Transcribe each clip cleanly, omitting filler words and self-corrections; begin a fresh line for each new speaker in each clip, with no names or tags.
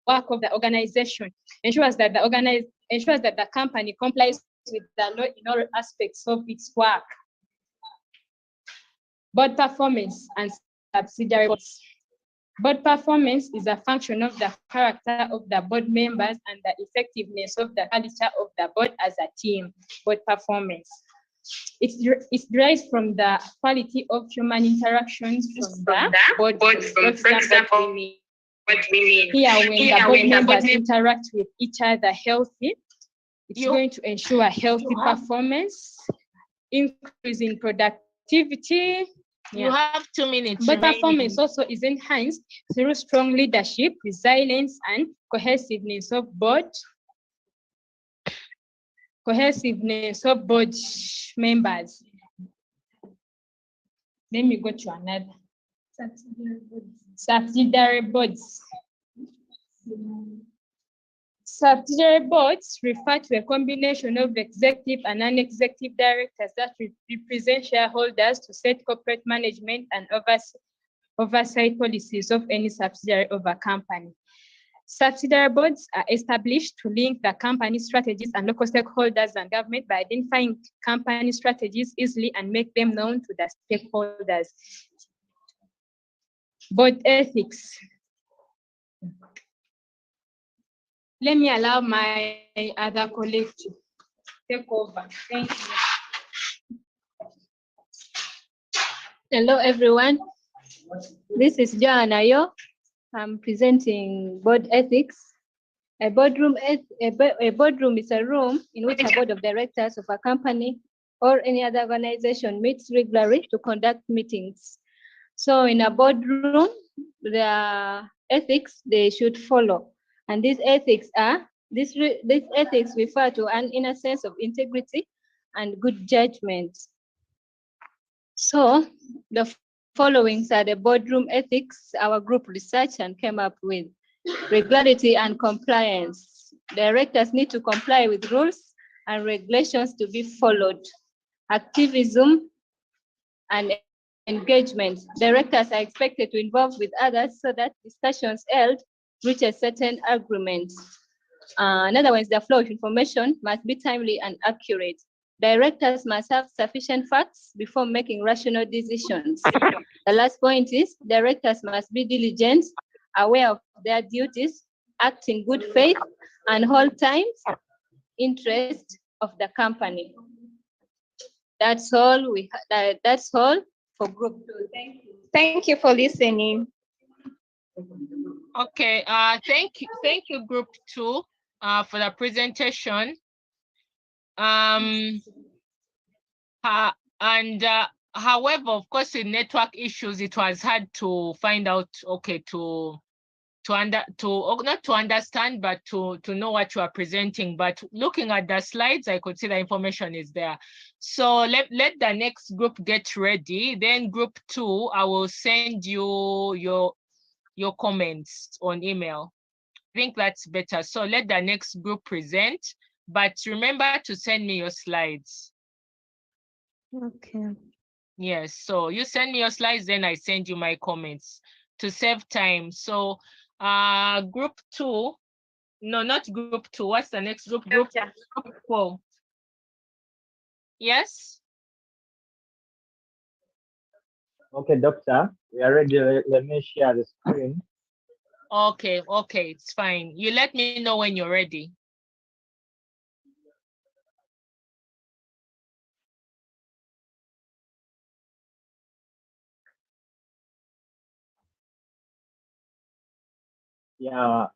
work of the organization, ensures that the company complies with the law in all aspects of its work. Board performance and subsidiary boards. Board performance is a function of the character of the board members and the effectiveness of the culture of the board as a team. Board performance. It derives from the quality of human interactions from the board. For example, what we mean here, when the board members interact with each other healthy, it's going to ensure healthy performance, increasing productivity.
You have 2 minutes.
But performance also is enhanced through strong leadership, resilience, and cohesiveness of board. Cohesiveness of board members. Let me go to another. Subsidiary boards. Subsidiary boards refer to a combination of executive and non-executive directors that represent shareholders to set corporate management and oversight policies of any subsidiary of a company. Subsidiary boards are established to link the company strategies and local stakeholders and government by identifying company strategies easily and make them known to the stakeholders. Board ethics. Let me allow my other colleague to take over. Thank you.
Hello, everyone. This is Joanna Yo. I'm presenting board ethics. A boardroom is a room in which a board of directors of a company or any other organization meets regularly to conduct meetings. So in a boardroom, there are ethics they should follow. And these ethics refer to an inner sense of integrity and good judgment. So the following are the boardroom ethics our group researched and came up with. Regularity and compliance. Directors need to comply with rules and regulations to be followed. Activism and engagement. Directors are expected to involve with others so that discussions held reach a certain agreement. In other words, the flow of information must be timely and accurate. Directors must have sufficient facts before making rational decisions. The last point is directors must be diligent, aware of their duties, act in good faith, and hold times interest of the company. That's all for group 2. Thank you.
Thank you for listening.
Okay, thank you, group 2, for the presentation. However, of course, in network issues, it was hard to find out, okay, not to understand, but to know what you are presenting. But looking at the slides, I could see the information is there. So let the next group get ready. Then group 2, I will send you your comments on email. I think that's better. So let the next group present, but remember to send me your slides.
Okay.
Yes, so you send me your slides, then I send you my comments to save time. So group 2, no, not group 2. What's the next group? Group 4. Yes?
Okay, doctor, we are ready. Let me share the screen.
Okay, it's fine. You let me know when you're ready.
Yeah,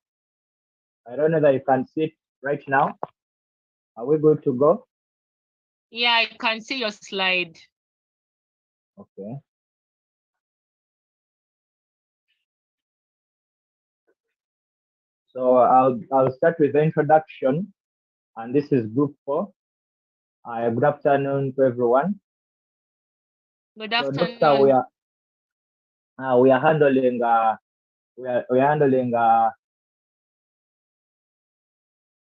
I don't know that you can see it right now. Are we good to go?
Yeah, I can see your slide.
Okay. So I'll start with the introduction, and this is group 4. Good afternoon to everyone.
Good afternoon.
So, doctor, we are handling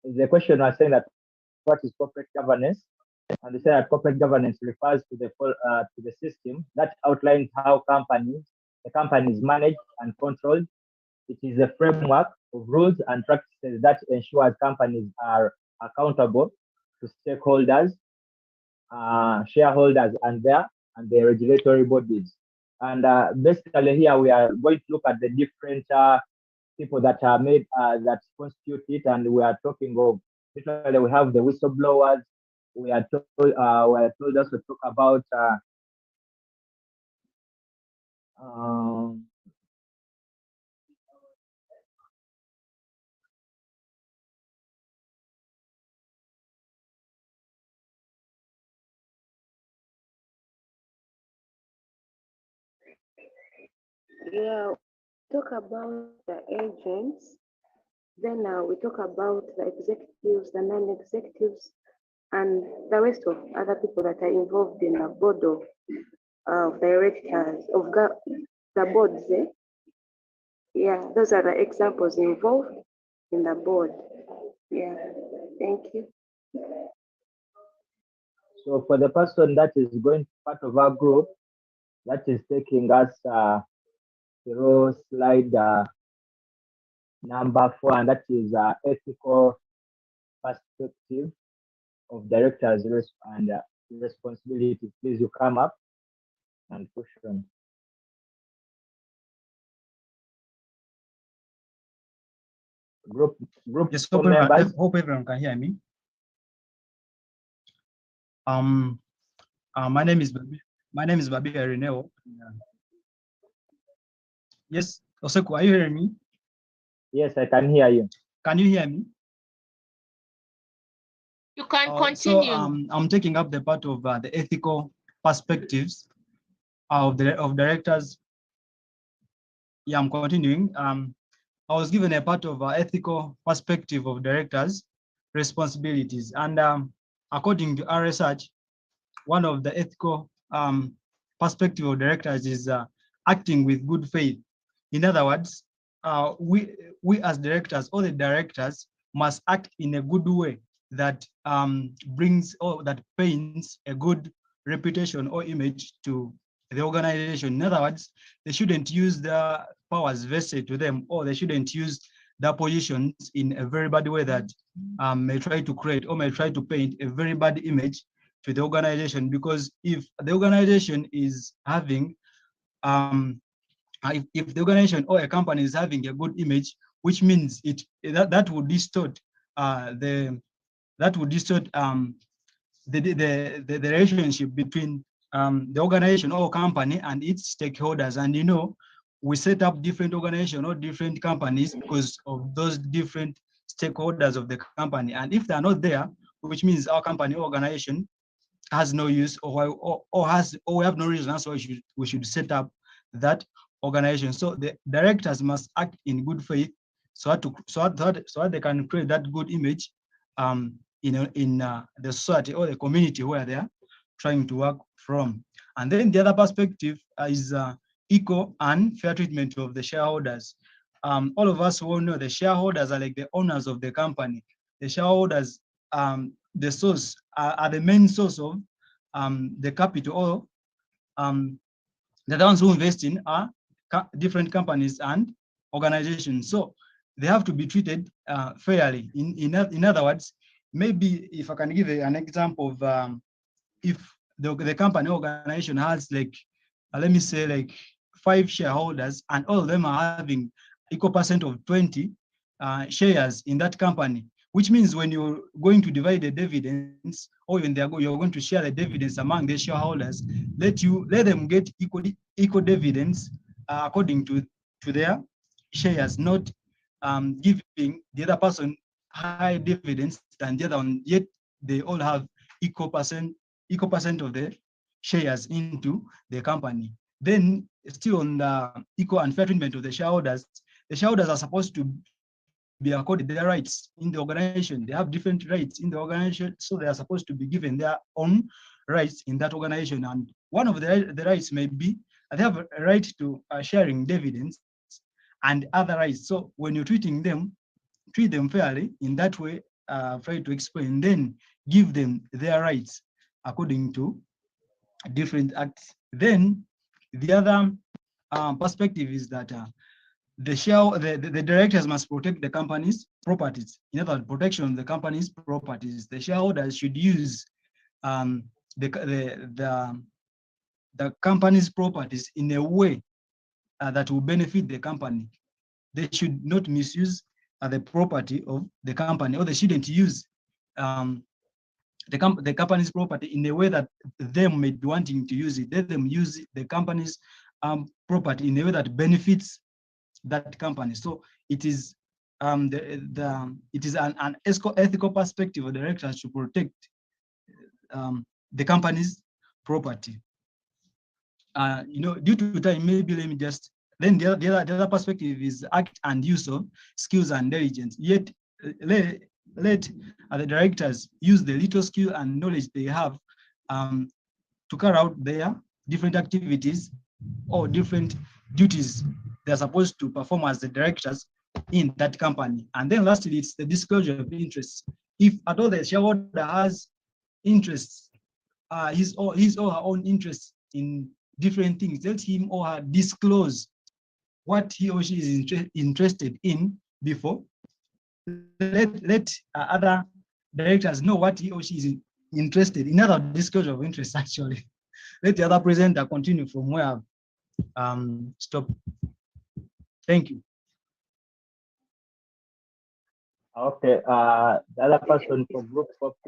the question was saying that what is corporate governance, and they say that corporate governance refers to the system that outlines how the company is managed and controlled It is a framework of rules and practices that ensures companies are accountable to stakeholders, shareholders, and the regulatory bodies. And basically, here we are going to look at the different people that are made that constitute it, and we are talking of literally we have the whistleblowers. We are told us to talk about um,
Yeah, talk about the agents. Then we talk about the executives, the non-executives, and the rest of other people that are involved in the board of directors of the boards. Yeah, those are the examples involved in the board. Yeah, thank you.
so for the person that is going part of our group, that is taking us through slide number 4, and that is ethical perspective of directors and responsibility. Please, you come up and push on. Group
Yes,
members.
hope everyone can hear me. My name is Makerere. Yes, Oseko, are you hearing me?
Yes, I can hear you.
Can you hear me?
You can continue.
So I'm taking up the part of the ethical perspectives of directors. Yeah, I'm continuing. I was given a part of ethical perspective of directors' responsibilities, and according to our research, one of the ethical perspective of directors is acting with good faith. In other words, we as directors, all the directors must act in a good way that brings or that paints a good reputation or image to the organization. In other words, they shouldn't use the powers vested to them, or they shouldn't use their positions in a very bad way that may try to create or may try to paint a very bad image to the organization. Because if the organization is having if the organization or a company is having a good image, which means that would distort the relationship between the organization or company and its stakeholders. And we set up different organizations or different companies because of those different stakeholders of the company. And if they are not there, which means our company or organization has no use, or we have no reason. That's why we should set up that organization. So the directors must act in good faith, so that they can create that good image in the society or the community where they are trying to work from. And then the other perspective is equal and fair treatment of the shareholders. All of us will know the shareholders are like the owners of the company. The shareholders, the source, are the main source of the capital, or they're the ones who invest in different companies and organizations. So they have to be treated fairly. In other words, maybe if I can give an example of if the company organization has like, let me say like 5 shareholders, and all of them are having equal percent of 20 shares in that company, which means when you're going to divide the dividends, or even you're going to share the dividends among the shareholders, let them get equal dividends according to their shares, not giving the other person high dividends than the other one, yet they all have equal percent of the shares into the company. Then still on the equal and fair treatment of the shareholders are supposed to be accorded their rights in the organization. They have different rights in the organization, so they are supposed to be given their own rights in that organization. And one of the rights may be they have a right to sharing dividends and other rights. So when you're treating them, treat them fairly in that way. Try to explain, then give them their rights according to different acts. Then the other perspective is that the directors must protect the company's properties. In other words, protection of the company's properties. The shareholders should use the company's properties in a way that will benefit the company. They should not misuse the property of the company, or they shouldn't use the company's property in a way that they may be wanting to use it. Let them use the company's property in a way that benefits that company. So it is it is an ethical perspective of directors to protect the company's property. Due to time, maybe let me just, then the other perspective is act and use of skills and diligence. Yet let the directors use the little skill and knowledge they have to carry out their different activities or different duties they're supposed to perform as the directors in that company. And then lastly, it's the disclosure of interests. If at all the shareholder has interests, his or her own interests in different things, let him or her disclose what he or she is interested in before. Let other directors know what he or she is interested in. Another disclosure of interest, actually. Let the other presenter continue from where I've stopped. Thank you.
Okay, the other person for group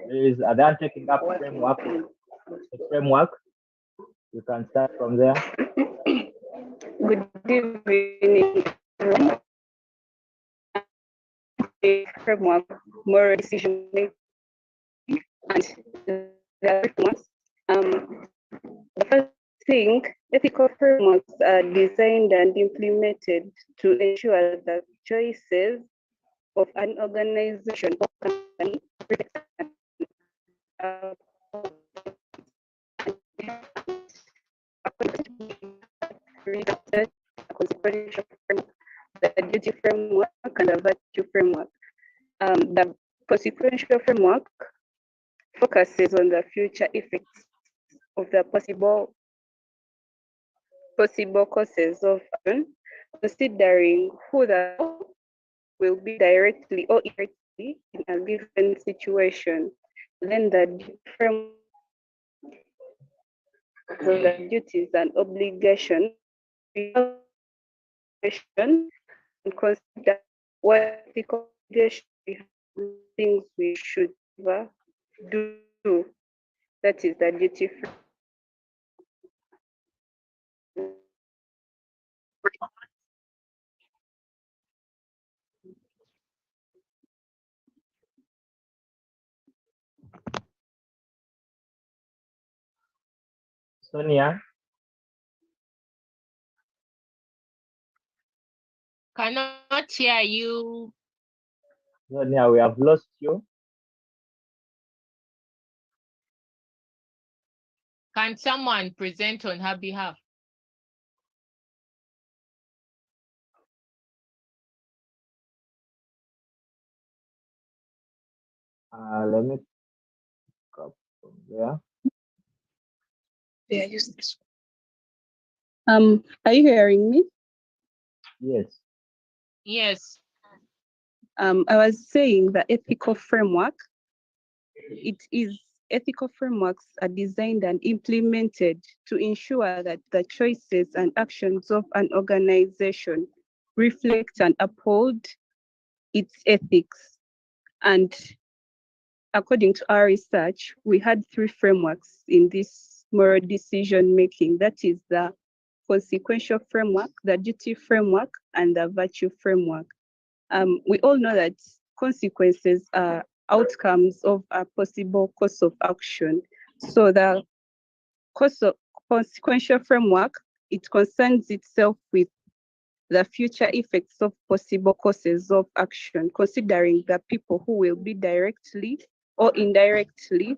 is they're taking up framework. The framework. You can start from there.
Good evening. The framework, moral decision making, and the frameworks. The first thing, ethical frameworks are designed and implemented to ensure that choices of an organization or company the duty framework and the virtue framework. The consequential framework focuses on the future effects of the possible causes of action, considering who the will be directly or indirectly in a given situation. Then the framework of the duties and obligations and consider what the things we should never do. That is the duty framework.
Sonia,
Cannot hear you.
Sonia, we have lost you.
Can someone present on her behalf?
Let me go from there.
Yeah, use this. Are you hearing me?
Yes.
Yes.
I was saying the ethical framework, ethical frameworks are designed and implemented to ensure that the choices and actions of an organization reflect and uphold its ethics. And according to our research, we had 3 frameworks in this moral decision making. That is the consequential framework, the duty framework, and the virtue framework. We all know that consequences are outcomes of a possible course of action. So the consequential framework, it concerns itself with the future effects of possible courses of action, considering the people who will be directly or indirectly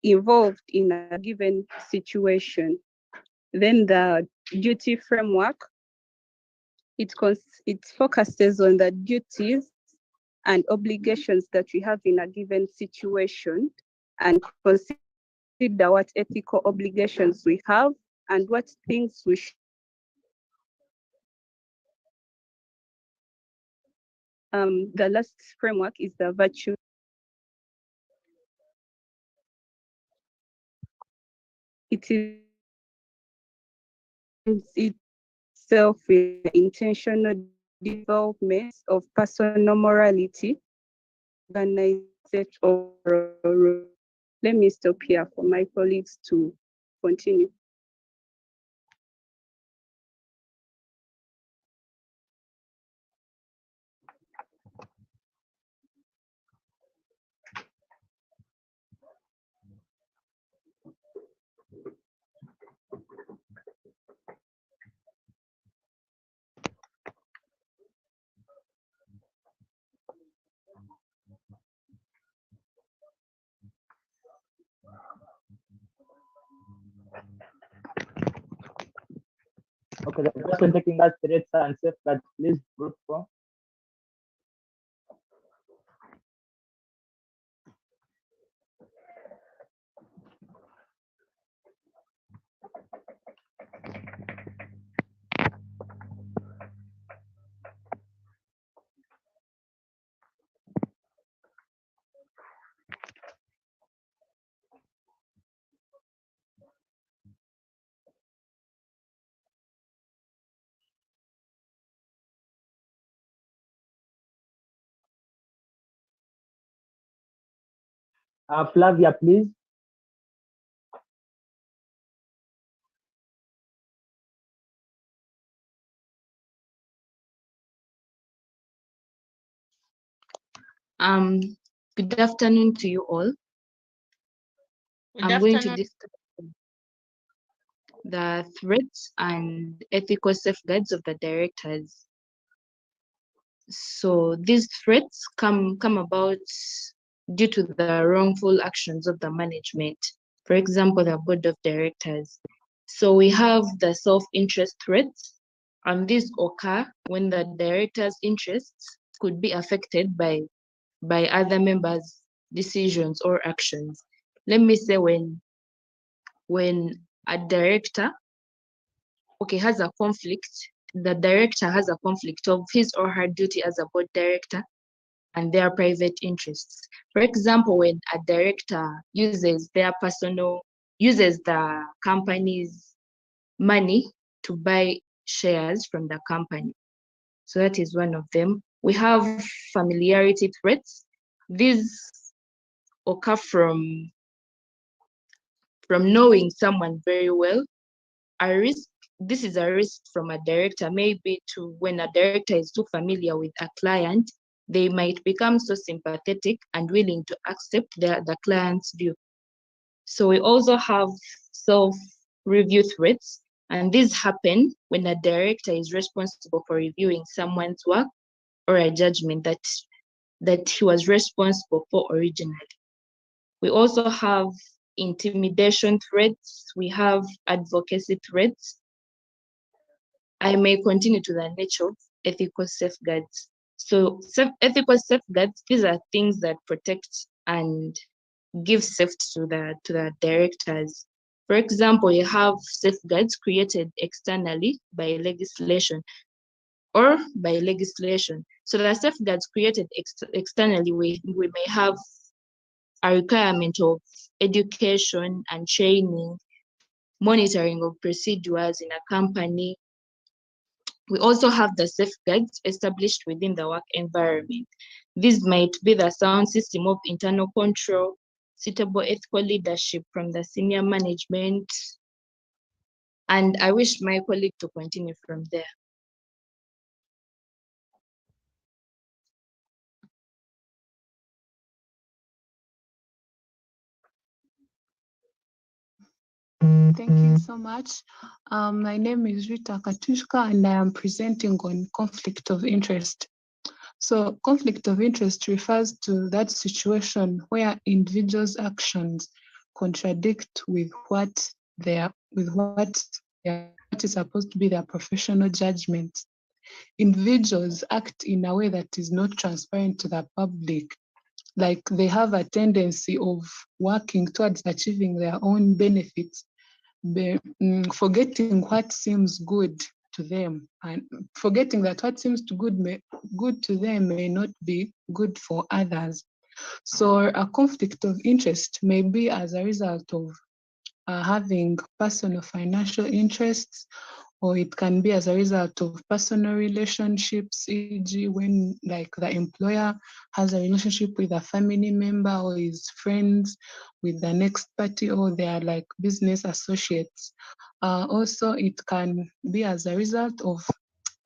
involved in a given situation. Then the duty framework, it focuses on the duties and obligations that we have in a given situation and consider what ethical obligations we have and what things we should The last framework is the virtue. It is itself with the intentional development of personal morality, organization overall. Let me stop here for my colleagues to continue.
Okay, the person taking us threats and safeguards, please, group 4. Flavia, please.
Um, Good afternoon to you all. I'm going to discuss the threats and ethical safeguards of the directors. So these threats come about due to the wrongful actions of the management. For example, the board of directors. So we have the self-interest threats, and these occur when the director's interests could be affected by other members' decisions or actions. Let me say when a director has a conflict, the director has a conflict of his or her duty as a board director and their private interests. For example, when a director uses the company's money to buy shares from the company. So that is one of them. We have familiarity threats. These occur from knowing someone very well. This is a risk from a director, maybe to when a director is too familiar with a client, they might become so sympathetic and willing to accept the client's view. So we also have self-review threats, and these happen when a director is responsible for reviewing someone's work or a judgment that he was responsible for originally. We also have intimidation threats. We have advocacy threats. I may continue to the nature of ethical safeguards. So ethical safeguards, these are things that protect and give safety to the directors. For example, you have safeguards created externally by legislation. So the safeguards created externally, we may have a requirement of education and training, monitoring of procedures in a company. We also have the safeguards established within the work environment. These might be the sound system of internal control, suitable ethical leadership from the senior management, and I wish my colleague to continue from there.
Thank you so much. My name is Rita Katushka, and I am presenting on conflict of interest. So conflict of interest refers to that situation where individuals' actions contradict with what is supposed to be their professional judgment. Individuals act in a way that is not transparent to the public. Like they have a tendency of working towards achieving their own benefits, forgetting what seems good to them, and forgetting that what seems good to them may not be good for others. So a conflict of interest may be as a result of having personal financial interests, or it can be as a result of personal relationships, e.g. when like the employer has a relationship with a family member or is friends with the next party, or they are like business associates. Also, it can be as a result of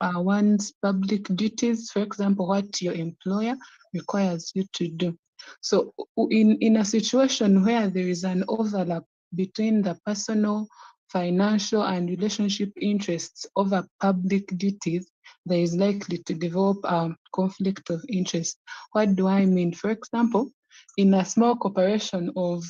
one's public duties, for example, what your employer requires you to do. So in a situation where there is an overlap between the personal, financial, and relationship interests over public duties, there is likely to develop a conflict of interest. What do I mean? For example, in a small corporation or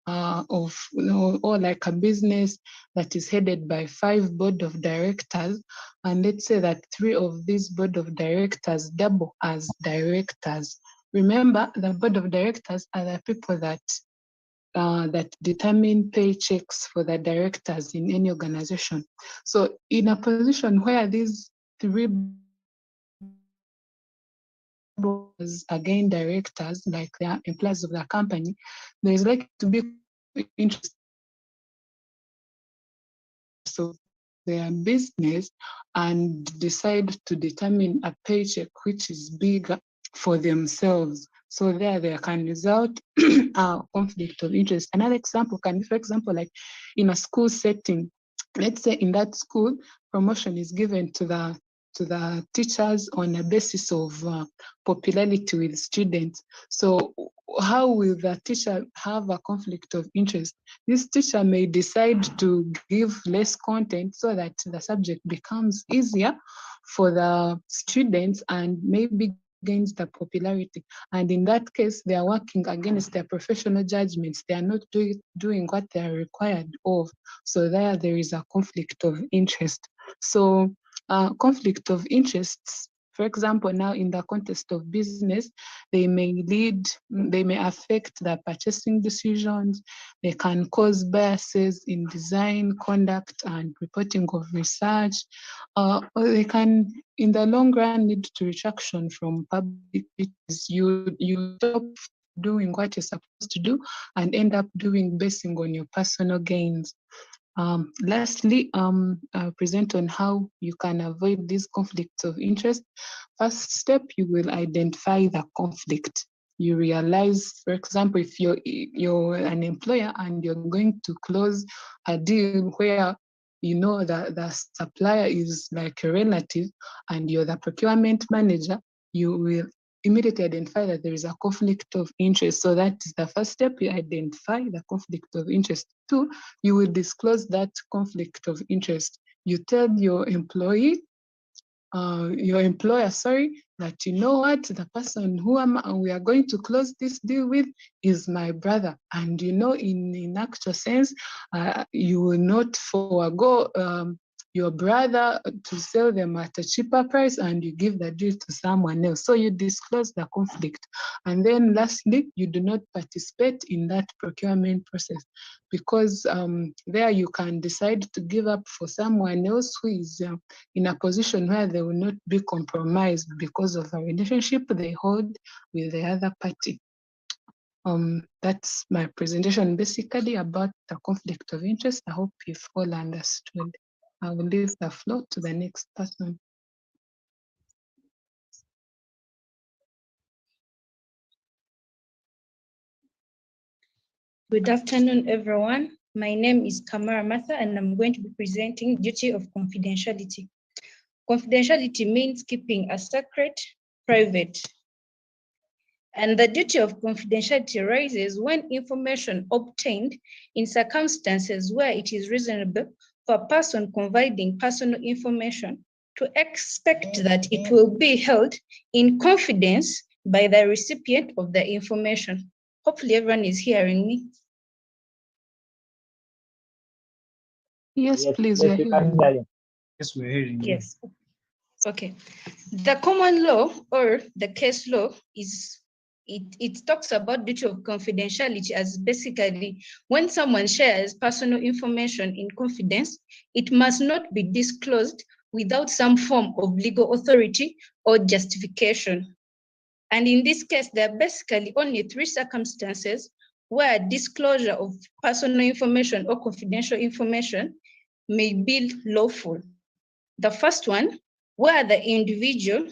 like a business that is headed by 5 board of directors, and let's say that 3 of these board of directors double as directors. Remember, the board of directors are the people that determine paychecks for the directors in any organization. So in a position where these 3 boards again directors, like they are employees of the company, there is likely to be interest of their business and decide to determine a paycheck which is bigger for themselves. So there can result a conflict of interest. Another example can be, for example, like in a school setting. Let's say in that school, promotion is given to the teachers on a basis of popularity with students. So how will the teacher have a conflict of interest? This teacher may decide to give less content so that the subject becomes easier for the students and maybe gains the popularity. And in that case, they are working against their professional judgments. They are not doing what they are required of. So there is a conflict of interest. So conflict of interests, for example, now in the context of business, they may affect the purchasing decisions. They can cause biases in design, conduct, and reporting of research. Or they can, in the long run, lead to retraction from public duties. You stop doing what you're supposed to do and end up basing on your personal gains. Lastly, I'll present on how you can avoid these conflicts of interest. First step, you will identify the conflict. You realize, for example, if you're an employer and you're going to close a deal where you know that the supplier is like a relative and you're the procurement manager, you will immediately identify that there is a conflict of interest. So that is the first step, you identify the conflict of interest. 2, you will disclose that conflict of interest. You tell your employer, that you know what, the person who we are going to close this deal with is my brother. And you know, in actual sense, you will not forego your brother to sell them at a cheaper price and you give the deal to someone else. So you disclose the conflict. And then lastly, you do not participate in that procurement process, because there you can decide to give up for someone else who is in a position where they will not be compromised because of a relationship they hold with the other party. That's my presentation basically about the conflict of interest. I hope you've all understood. I will leave the floor to the next person.
Good afternoon, everyone. My name is Kamara Matha, and I'm going to be presenting duty of confidentiality. Confidentiality means keeping a secret private. And the duty of confidentiality arises when information obtained in circumstances where it is reasonable for a person confiding personal information to expect that it will be held in confidence by the recipient of the information. Hopefully everyone is hearing me.
Yes, please.
Yes, we can hear you.
Yes, we're hearing you.
Yes. Okay. The common law or the case law it talks about duty of confidentiality as basically when someone shares personal information in confidence, it must not be disclosed
without some form of legal authority or justification. And in this case, there are basically only 3 circumstances where disclosure of personal information or confidential information may be lawful. The first one, where the individual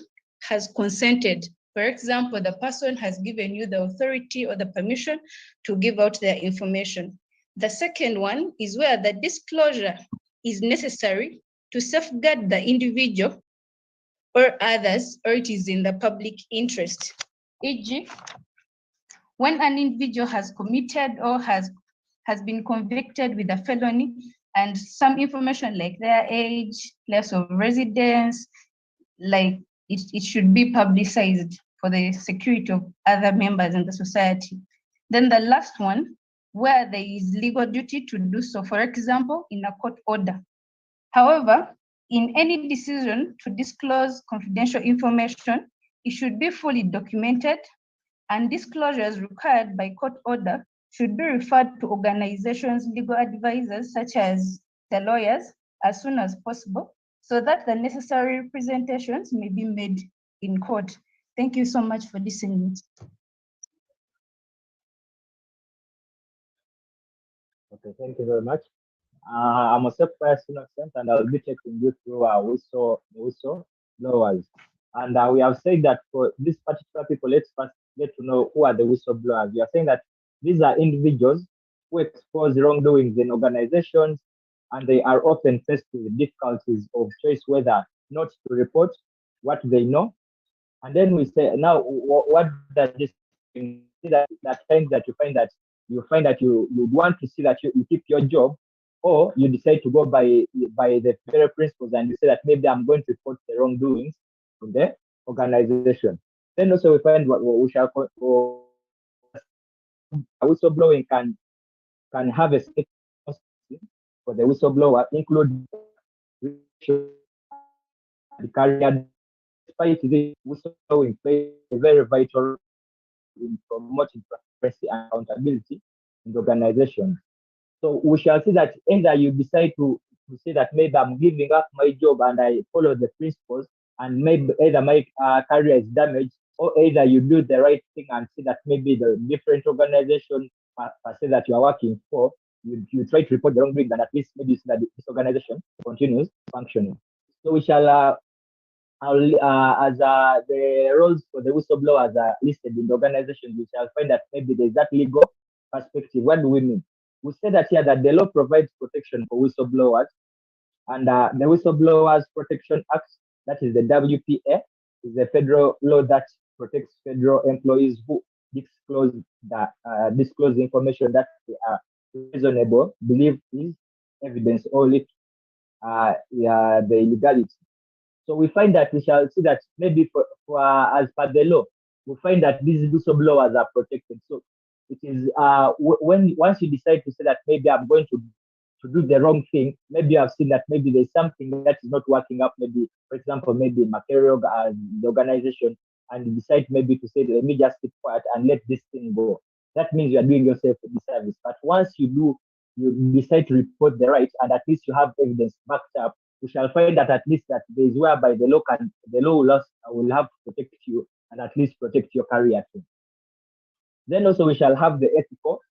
has consented. For example, the person has given you the authority or the permission to give out their information. The second one is where the disclosure is necessary to safeguard the individual or others, or it is in the public interest. E.g., when an individual has committed or has been convicted with a felony and some information like their age, place of residence, like it should be publicized for the security of other members in the society. Then the last one, where there is legal duty to do so, for example, in a court order. However, in any decision to disclose confidential information, it should be fully documented, and disclosures required by court order should be referred to organizations' legal advisors, such as the lawyers, as soon as possible, so that the necessary representations may be made in court. Thank you so much for listening.
Okay, thank you very much. I'm a self-personal and I'll be taking you through our whistle blowers. And we have said that for this particular people, let's first get to know who are the whistleblowers. We are saying that these are individuals who expose wrongdoings in organizations, and they are often faced with difficulties of choice whether not to report what they know. And then we say, now, what does this mean? That time that you find that you want to see that you keep your job, or you decide to go by the very principles and you say that maybe I'm going to report the wrongdoings in the organization. Then also we find what we shall call whistleblowing can have a for the whistleblower, including the career. Despite this, whistleblowing plays a very vital role in promoting transparency and accountability in the organization. So we shall see that either you decide to say that maybe I'm giving up my job and I follow the principles, and maybe either my career is damaged, or either you do the right thing and see that maybe the different organization per se that you are working for, you try to report the wrongdoing, and at least maybe so that this organization continues functioning. So we shall as the roles for the whistleblowers are listed in the organization, we shall find that maybe there's that legal perspective. What do we mean? We say that here that the law provides protection for whistleblowers, and the Whistleblowers Protection Act, that is the WPA, is a federal law that protects federal employees who disclose information that they are reasonable, believe is evidence only the illegality. So we find that we shall see that maybe for as per the law, we find that these whistleblowers are protected. So it is when once you decide to say that maybe I'm going to do the wrong thing, maybe you have seen that maybe there's something that is not working up. Maybe, for example, maybe Makerere, the organization, and you decide maybe to say, let me just keep quiet and let this thing go. That means you are doing yourself a disservice. But once you decide to report the right, and at least you have evidence backed up, we shall find that at least that there is whereby the law will have to protect you and at least protect your career too. Then also we shall have the ethical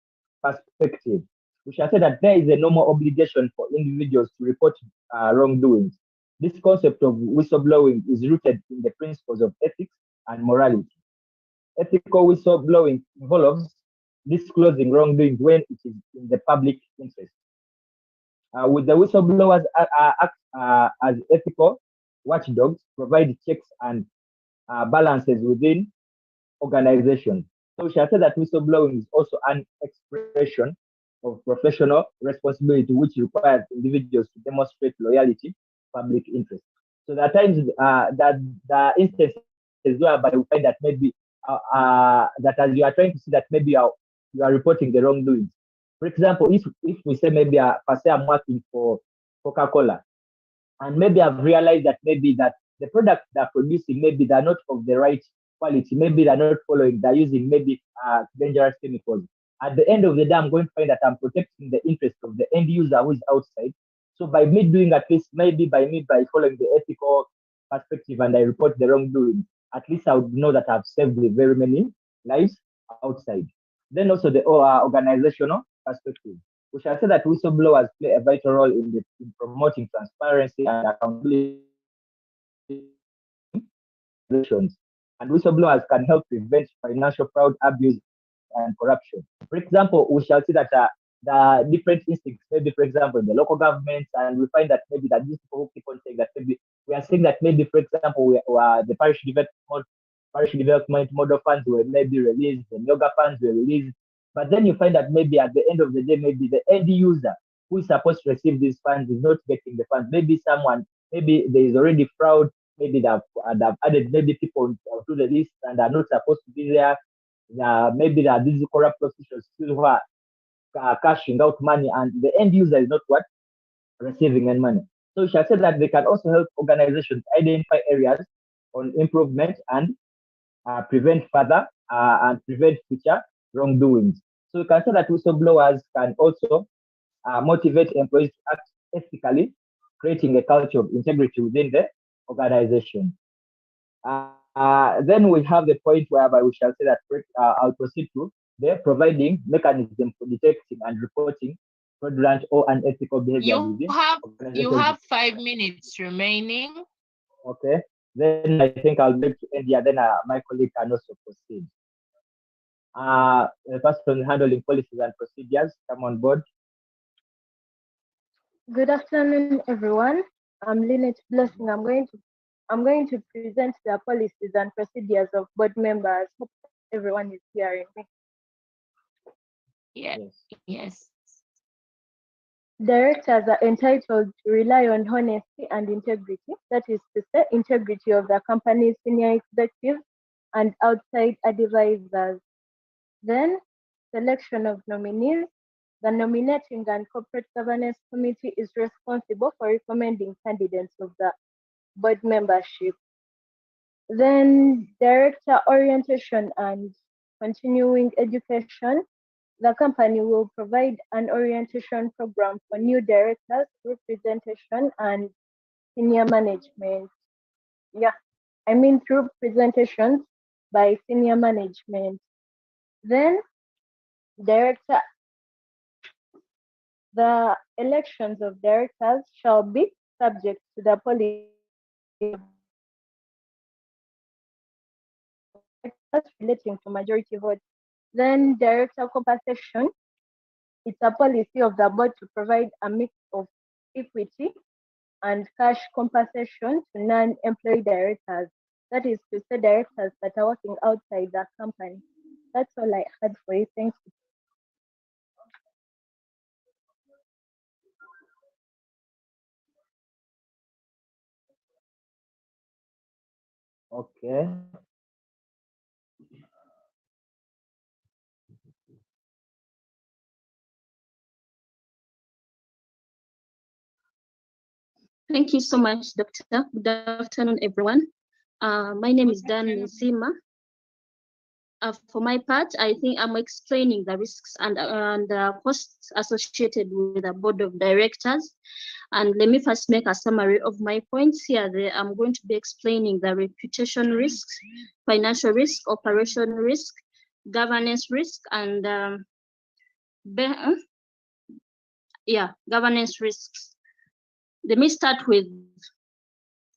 perspective. We shall say that there is a normal obligation for individuals to report wrongdoings. This concept of whistleblowing is rooted in the principles of ethics and morality. Ethical whistleblowing involves disclosing wrongdoings when it is in the public interest. With the whistleblowers act as ethical watchdogs, provide checks and balances within organizations. So we shall say that whistleblowing is also an expression of professional responsibility, which requires individuals to demonstrate loyalty to public interest. So there are times that the instances whereby we find that maybe that as you are trying to see that maybe you are reporting the wrongdoings. For example, if we say maybe per se I'm working for Coca-Cola, and maybe I've realized that maybe that the products they're producing, maybe they're not of the right quality, maybe they're not following, they're using maybe dangerous chemicals. At the end of the day, I'm going to find that I'm protecting the interest of the end user who is outside, So by me doing at least, maybe by following the ethical perspective and I report the wrongdoing, at least I would know that I've saved very many lives outside. Then also the organizational perspective. We shall say that whistleblowers play a vital role in promoting transparency and accountability organizations. And whistleblowers can help prevent financial fraud, abuse, and corruption. For example, we shall see that the different instincts, maybe for example, in the local governments, and we find that maybe that these people who keep on saying that maybe we are saying that maybe, for example, the parish development model funds were maybe released, the yoga funds were released, but then you find that maybe at the end of the day, maybe the end user who is supposed to receive these funds is not getting the funds. Maybe there is already fraud, maybe they've added maybe people to the list and are not supposed to be there. Maybe there are these corrupt officials still who are cashing out money, and the end user is not what receiving any money. So we shall say that they can also help organizations identify areas on improvement and prevent future wrongdoings. So we can say that whistleblowers can also motivate employees to act ethically, creating a culture of integrity within the organization. Then we have the point whereby we shall say that I'll proceed to the providing mechanism for detecting and reporting fraudulent or unethical behavior within organizations.
You have 5 minutes remaining.
Okay. Then I think I'll make to end here. Then my colleague can also proceed. The person handling policies and procedures, come on board.
Good afternoon, everyone. I'm Lynette Blessing. I'm going to present the policies and procedures of board members. Hope everyone is hearing me.
Yes.
Directors are entitled to rely on honesty and integrity, that is to say, integrity of the company's senior executives and outside advisors. Then, selection of nominees. The Nominating and Corporate Governance Committee is responsible for recommending candidates of the board membership. Then, director orientation and continuing education. The company will provide an orientation program for new directors, representation, and senior management. Through presentations by senior management. Then, the elections of directors shall be subject to the policy relating to majority votes. Then director compensation. It's a policy of the board to provide a mix of equity and cash compensation to non-employee directors. That is to say, directors that are working outside the company. That's all I had for you. Thank you.
Okay.
Thank you so much, Doctor. Good afternoon, everyone. My name is Dan Nsima. For my part, I think I'm explaining the risks and costs associated with the board of directors. And let me first make a summary of my points here. I'm going to be explaining the reputation risks, financial risk, operation risk, governance risk, and governance risks. Let me start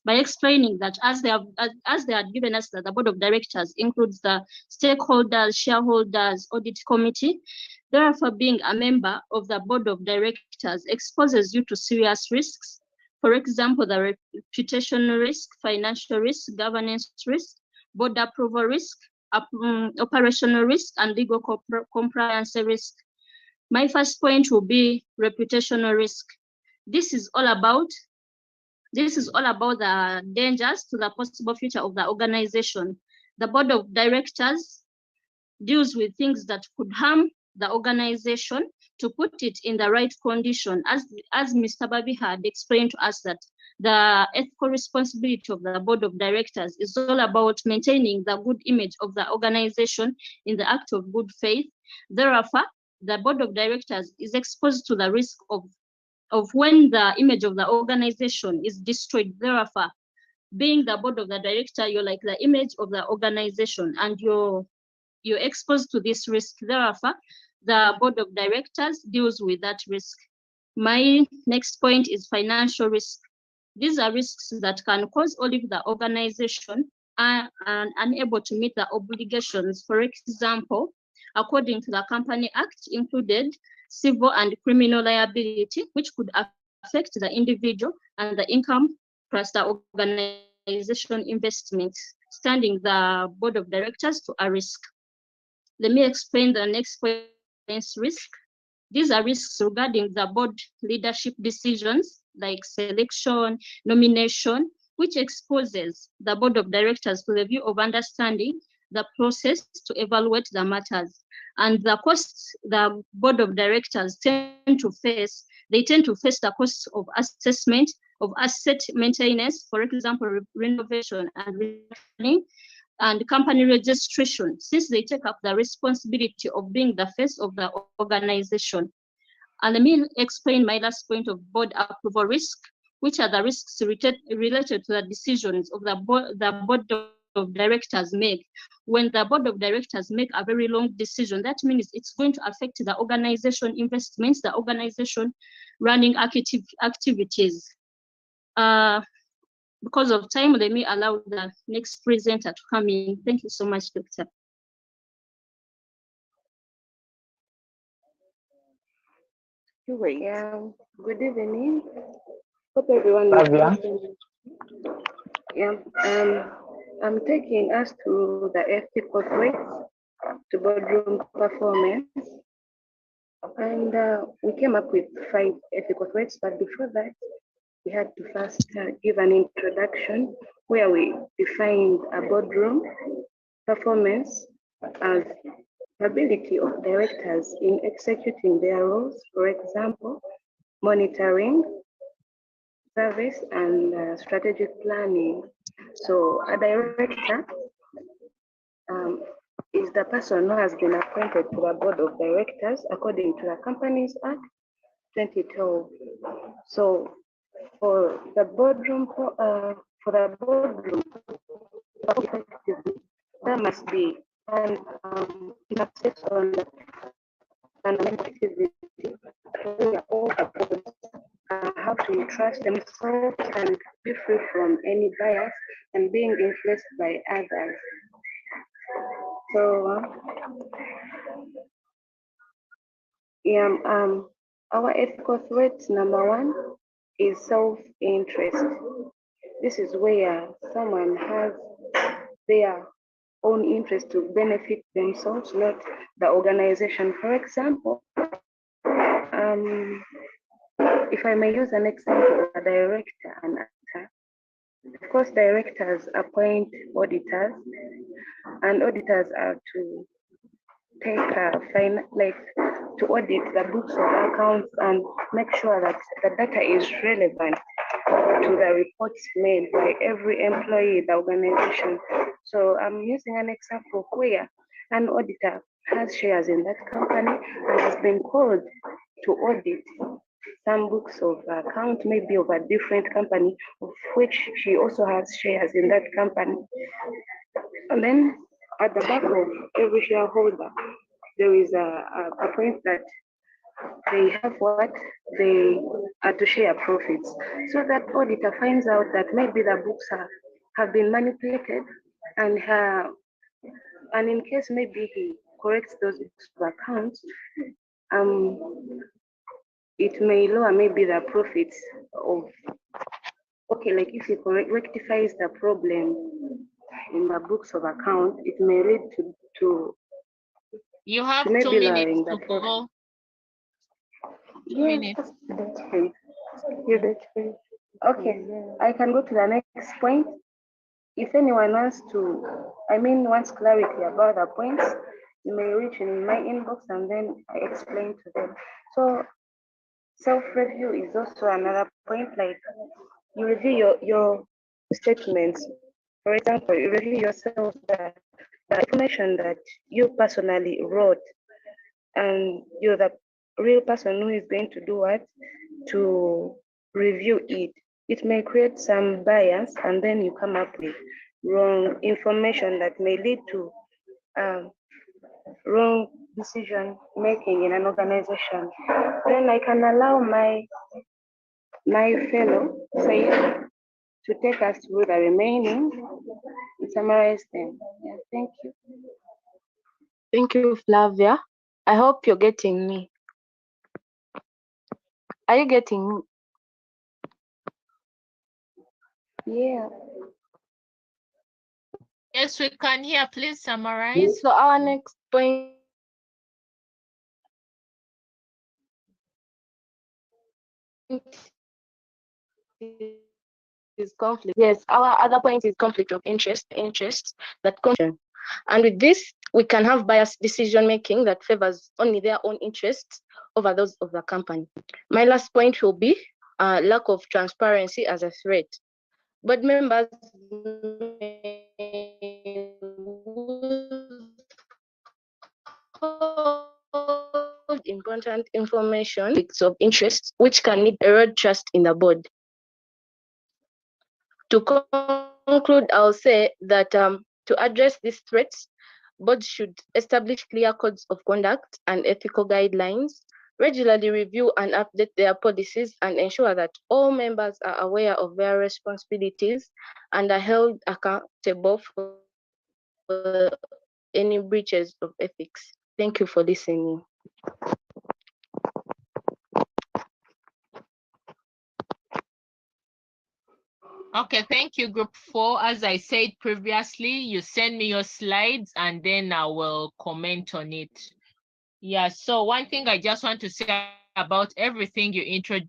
by explaining that as they have given us that the board of directors includes the stakeholders, shareholders, audit committee. Therefore, being a member of the board of directors exposes you to serious risks. For example, the reputation risk, financial risk, governance risk, board approval risk, operational risk, and legal compliance risk. My first point will be reputational risk. This is all about the dangers to the possible future of the organization. The board of directors deals with things that could harm the organization to put it in the right condition. As Mr. Babi had explained to us, that the ethical responsibility of the board of directors is all about maintaining the good image of the organization in the act of good faith. Therefore, the board of directors is exposed to the risk of of when the image of the organization is destroyed. Therefore, being the board of the director, you're like the image of the organization, and you're exposed to this risk. Therefore, the board of directors deals with that risk. My next point is financial risk. These are risks that can cause only the organization are unable to meet the obligations. For example, according to the Company Act, included civil and criminal liability, which could affect the individual and the income plus the organization investments, standing the board of directors to a risk. Let me explain the next point, risk. These are risks regarding the board leadership decisions like selection, nomination, which exposes the board of directors to the view of understanding the process to evaluate the matters. And the costs the board of directors tend to face the costs of assessment, of asset maintenance, for example, renovation and retraining, and company registration, since they take up the responsibility of being the face of the organization. And let me explain my last point of board approval risk, which are the risks related to the decisions of the board of directors make. When the board of directors make a very long decision, that means it's going to affect the organization investments, the organization running activities. Because of time, let me allow the next presenter to come in. Thank you so much, Doctor.
Yeah, good evening. Hope everyone
Flavia?
Yeah, I'm taking us to the ethical threats to boardroom performance. And we came up with 5 ethical threats, but before that, we had to first give an introduction where we defined a boardroom performance as the ability of directors in executing their roles, for example, monitoring, service, and strategic planning. So a director is the person who has been appointed to the board of directors according to the Companies Act 2012. So for the boardroom, there must be an emphasis on fundamental activity. We are all about how to trust themselves and be free from any bias and being influenced by others. So, our ethical threat number 1 is self-interest. This is where someone has their own interest to benefit themselves, not the organization. For example, if I may use an example of a director and actor, of course, directors appoint auditors, and auditors are to take to audit the books of accounts and make sure that the data is relevant to the reports made by every employee in the organization. So I'm using an example where an auditor has shares in that company and has been called to audit some books of account, maybe of a different company, of which she also has shares in that company. And then at the back of every shareholder, there is a point that they have what they are to share profits. So that auditor finds out that maybe the books have been manipulated, and in case maybe he corrects those books of accounts, it may lower maybe the profits of, okay, like if he rectifies the problem in the books of account, it may lead to
you have
maybe
2 minutes
lowering
to
the profit.
go. 2
Yes,
minutes.
that's great. Yeah, that's great. Okay, I can go to the next point. If anyone wants clarity about the points, you may reach in my inbox and then I explain to them. So self-review is also another point, like you review your statements. For example, you review yourself the information that you personally wrote, and you're the real person who is going to do what? to review it. It may create some bias, and then you come up with wrong information that may lead to wrong decision making in an organization. Then I can allow my fellow say to take us through the remaining and summarize them. Yeah, thank you.
Thank you, Flavia. I hope you're getting me. Are you getting me?
Yeah.
Yes, we can hear. Please summarize.
So our next point is conflict. Yes, our other point is conflict of interests that confusion. And with this, we can have biased decision making that favors only their own interests over those of the company. My last point will be lack of transparency as a threat. Board members hold important information, conflicts of interest, which can erode trust in the board. To conclude, I'll say that to address these threats, boards should establish clear codes of conduct and ethical guidelines, regularly review and update their policies, and ensure that all members are aware of their responsibilities and are held accountable for any breaches of ethics. Thank you for listening.
Okay, thank you, Group 4. As I said previously, you send me your slides and then I will comment on it. Yeah, so one thing I just want to say about everything you introduce,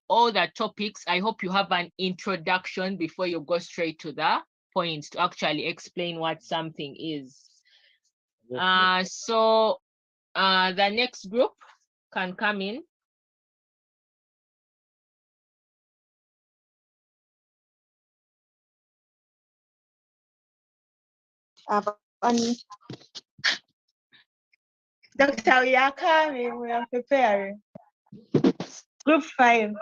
all the topics, I hope you have an introduction before you go straight to the points to actually explain what something is. So the next group can come in.
Dr. we are coming, we are preparing. Group 5.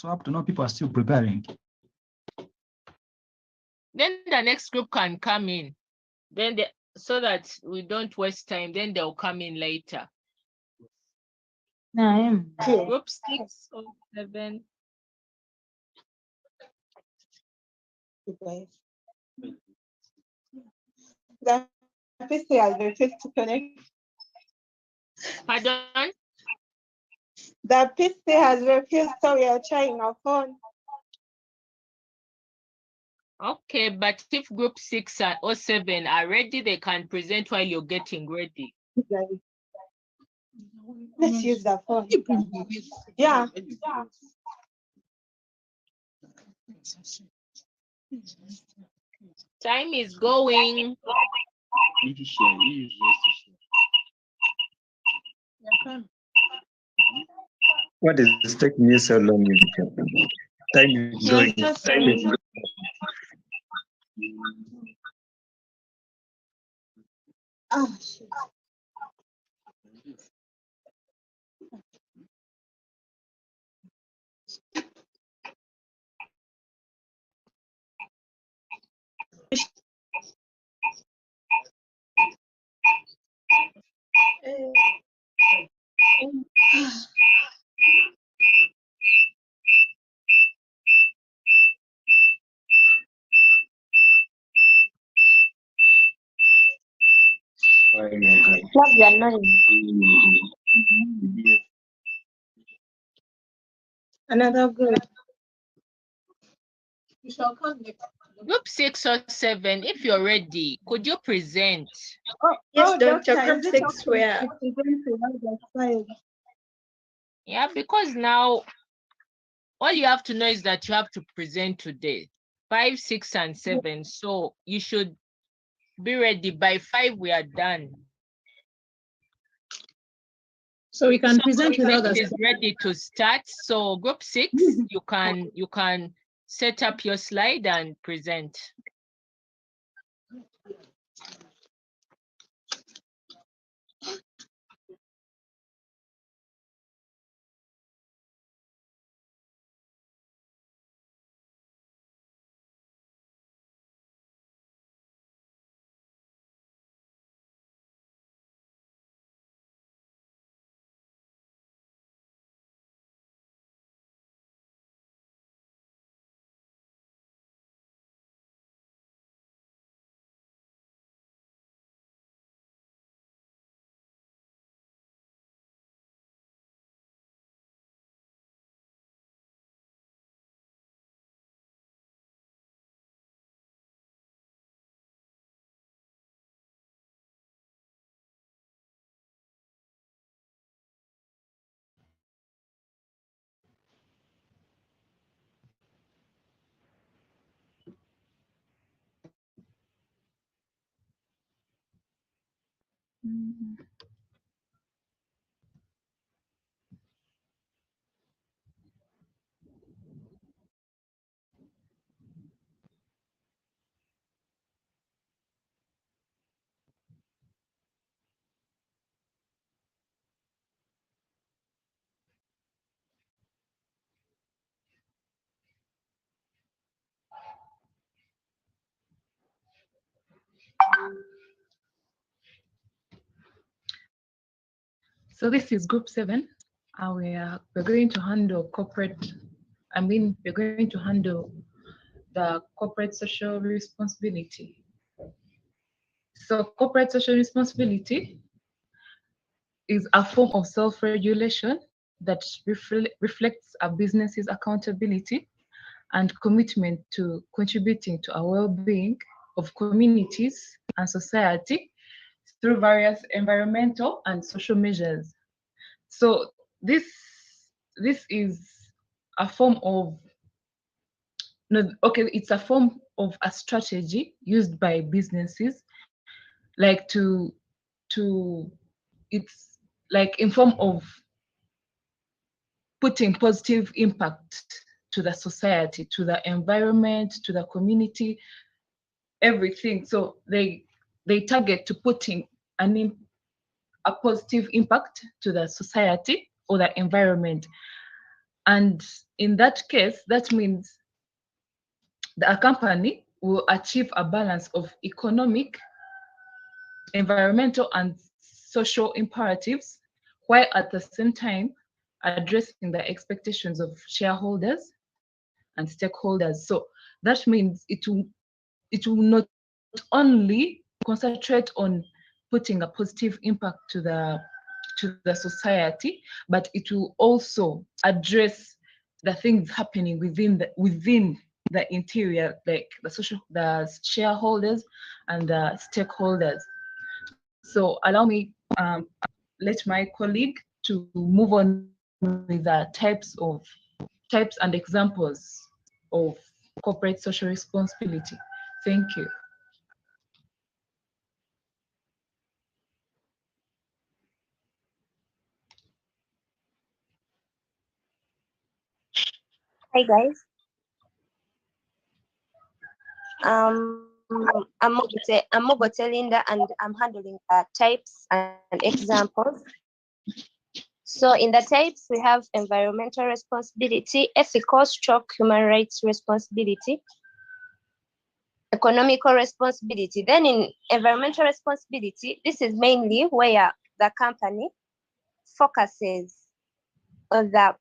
So up to now, people are still preparing.
Then the next group can come in. Then so that we don't waste time, then they'll come in later. Group 6 or 7.
The PC has refused to connect.
Pardon?
The PC has refused, so we are trying our phone.
Okay, but if group 6 or 7 are ready, they can present while you're getting ready.
Let's use the phone. Yeah.
Time is going.
What is taking you so long? Time is going. Time is going.
Oh, shit. Another group.
Group 6 or 7, if you're ready, could you present?
Yes, Dr. Group 6 where?
Yeah, because now all you have to know is that you have to present today. 5, 6, and 7. So you should be ready. By 5, we are done.
So we can
So
present
group
without
6
us.
is ready to start. So group 6, you can set up your slide and present.
So this is group 7. We're going to handle we're going to handle the corporate social responsibility. So corporate social responsibility is a form of self-regulation that reflects a business's accountability and commitment to contributing to a well-being of communities and society through various environmental and social measures. So this is a form of it's a form of a strategy used by businesses, like it's like in form of putting positive impact to the society, to the environment, to the community, everything. So they target to putting a positive impact to the society or the environment. And in that case, that means a company will achieve a balance of economic, environmental, and social imperatives, while at the same time addressing the expectations of shareholders and stakeholders. So that means it will not only concentrate on putting a positive impact to the society, but it will also address the things happening within the interior, like the shareholders and the stakeholders. So allow me let my colleague to move on with the types and examples of corporate social responsibility. Thank you.
Hi guys. I'm Mogote Linda, and I'm handling types and examples. So in the types, we have environmental responsibility, ethical / human rights responsibility, economical responsibility. Then in environmental responsibility, this is mainly where the company focuses on the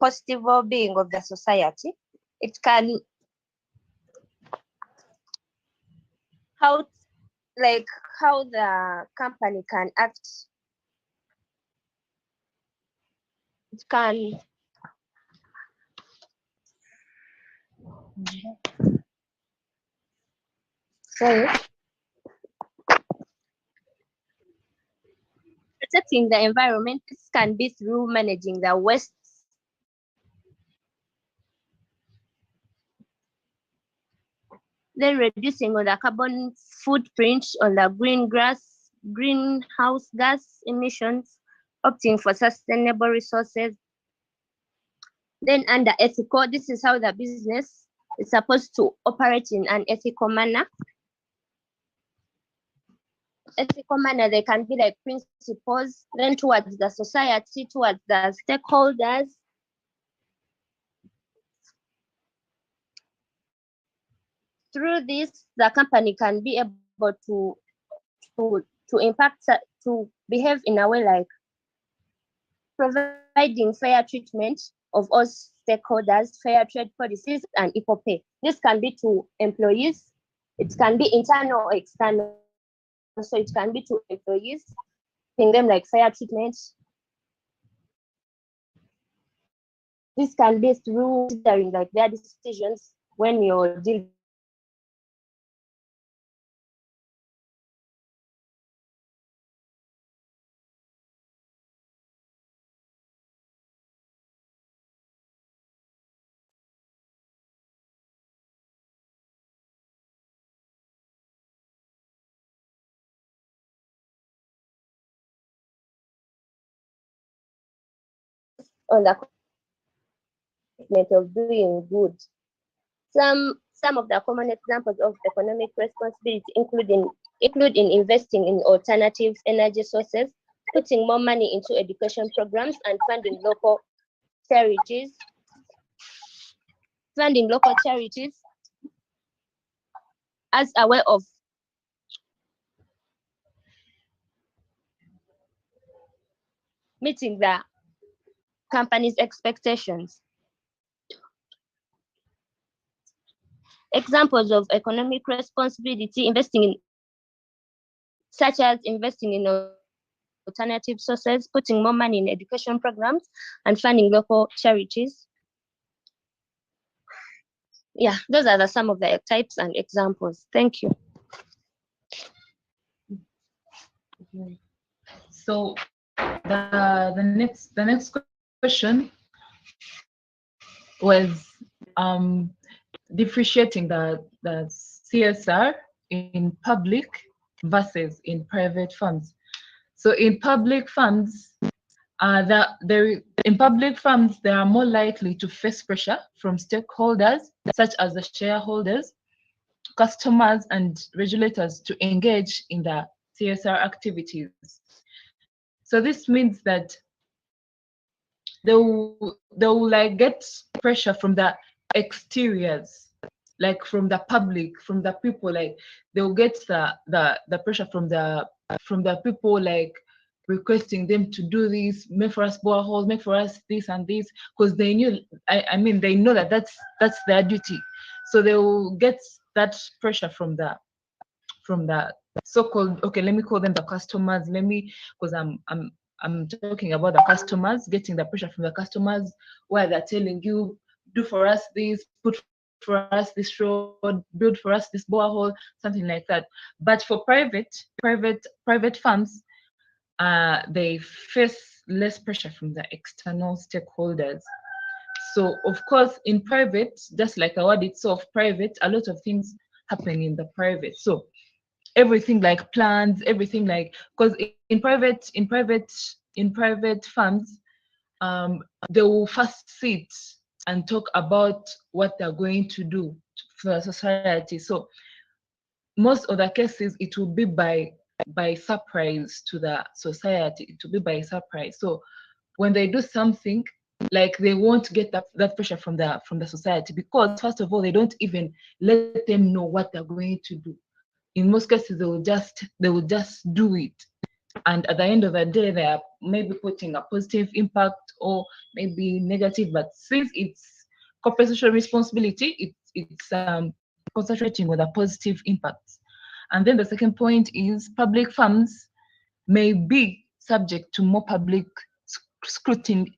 positive well-being of the society. It can how the company can act. It can protecting the environment. This can be through managing the waste, then reducing on the carbon footprint on the greenhouse gas emissions, opting for sustainable resources. Then under ethical, this is how the business is supposed to operate in an ethical manner. Ethical manner, they can be like principles, then towards the society, towards the stakeholders. Through this, the company can be able to impact, to behave in a way like providing fair treatment of all stakeholders, fair trade policies, and equal pay. This can be to employees, it can be internal or external. So it can be to employees, giving them like fair treatment. This can be through considering like their decisions when you're dealing on the commitment of doing good. Some of the common examples of economic responsibility include in investing in alternative energy sources, putting more money into education programs, and funding local charities. As a way of meeting the company's expectations. Examples of economic responsibility, such as investing in alternative sources, putting more money in education programs, and funding local charities. Yeah, those are some of the types and examples. Thank you.
So the next question was differentiating the CSR in public versus in private funds. So in public funds, they are more likely to face pressure from stakeholders such as the shareholders, customers, and regulators to engage in the CSR activities. So this means that they will like get pressure from the exteriors, like from the public, from the people. Like they'll get the pressure from the people, like requesting them to do this, make for us boreholes, make for us this and this, because they knew, I mean, they know that that's their duty. So they will get that pressure from the so-called, okay, let me call them the customers. Because I'm talking about the customers, getting the pressure from the customers, where they're telling you, do for us this, put for us this road, build for us this borehole, something like that. But for private funds, they face less pressure from the external stakeholders. So of course, in private, just like the word itself, private, a lot of things happen in the private. So everything like plans, everything like, because in private funds, they will first sit and talk about what they're going to do for the society. So most of the cases, it will be by surprise to the society. It will be by surprise. So when they do something, like they won't get that pressure from the society, because first of all, they don't even let them know what they're going to do. In most cases, they will just do it, and at the end of the day, they are maybe putting a positive impact or maybe negative. But since it's corporate social responsibility, it's concentrating on the positive impacts. And then the second point is public funds may be subject to more public scrutiny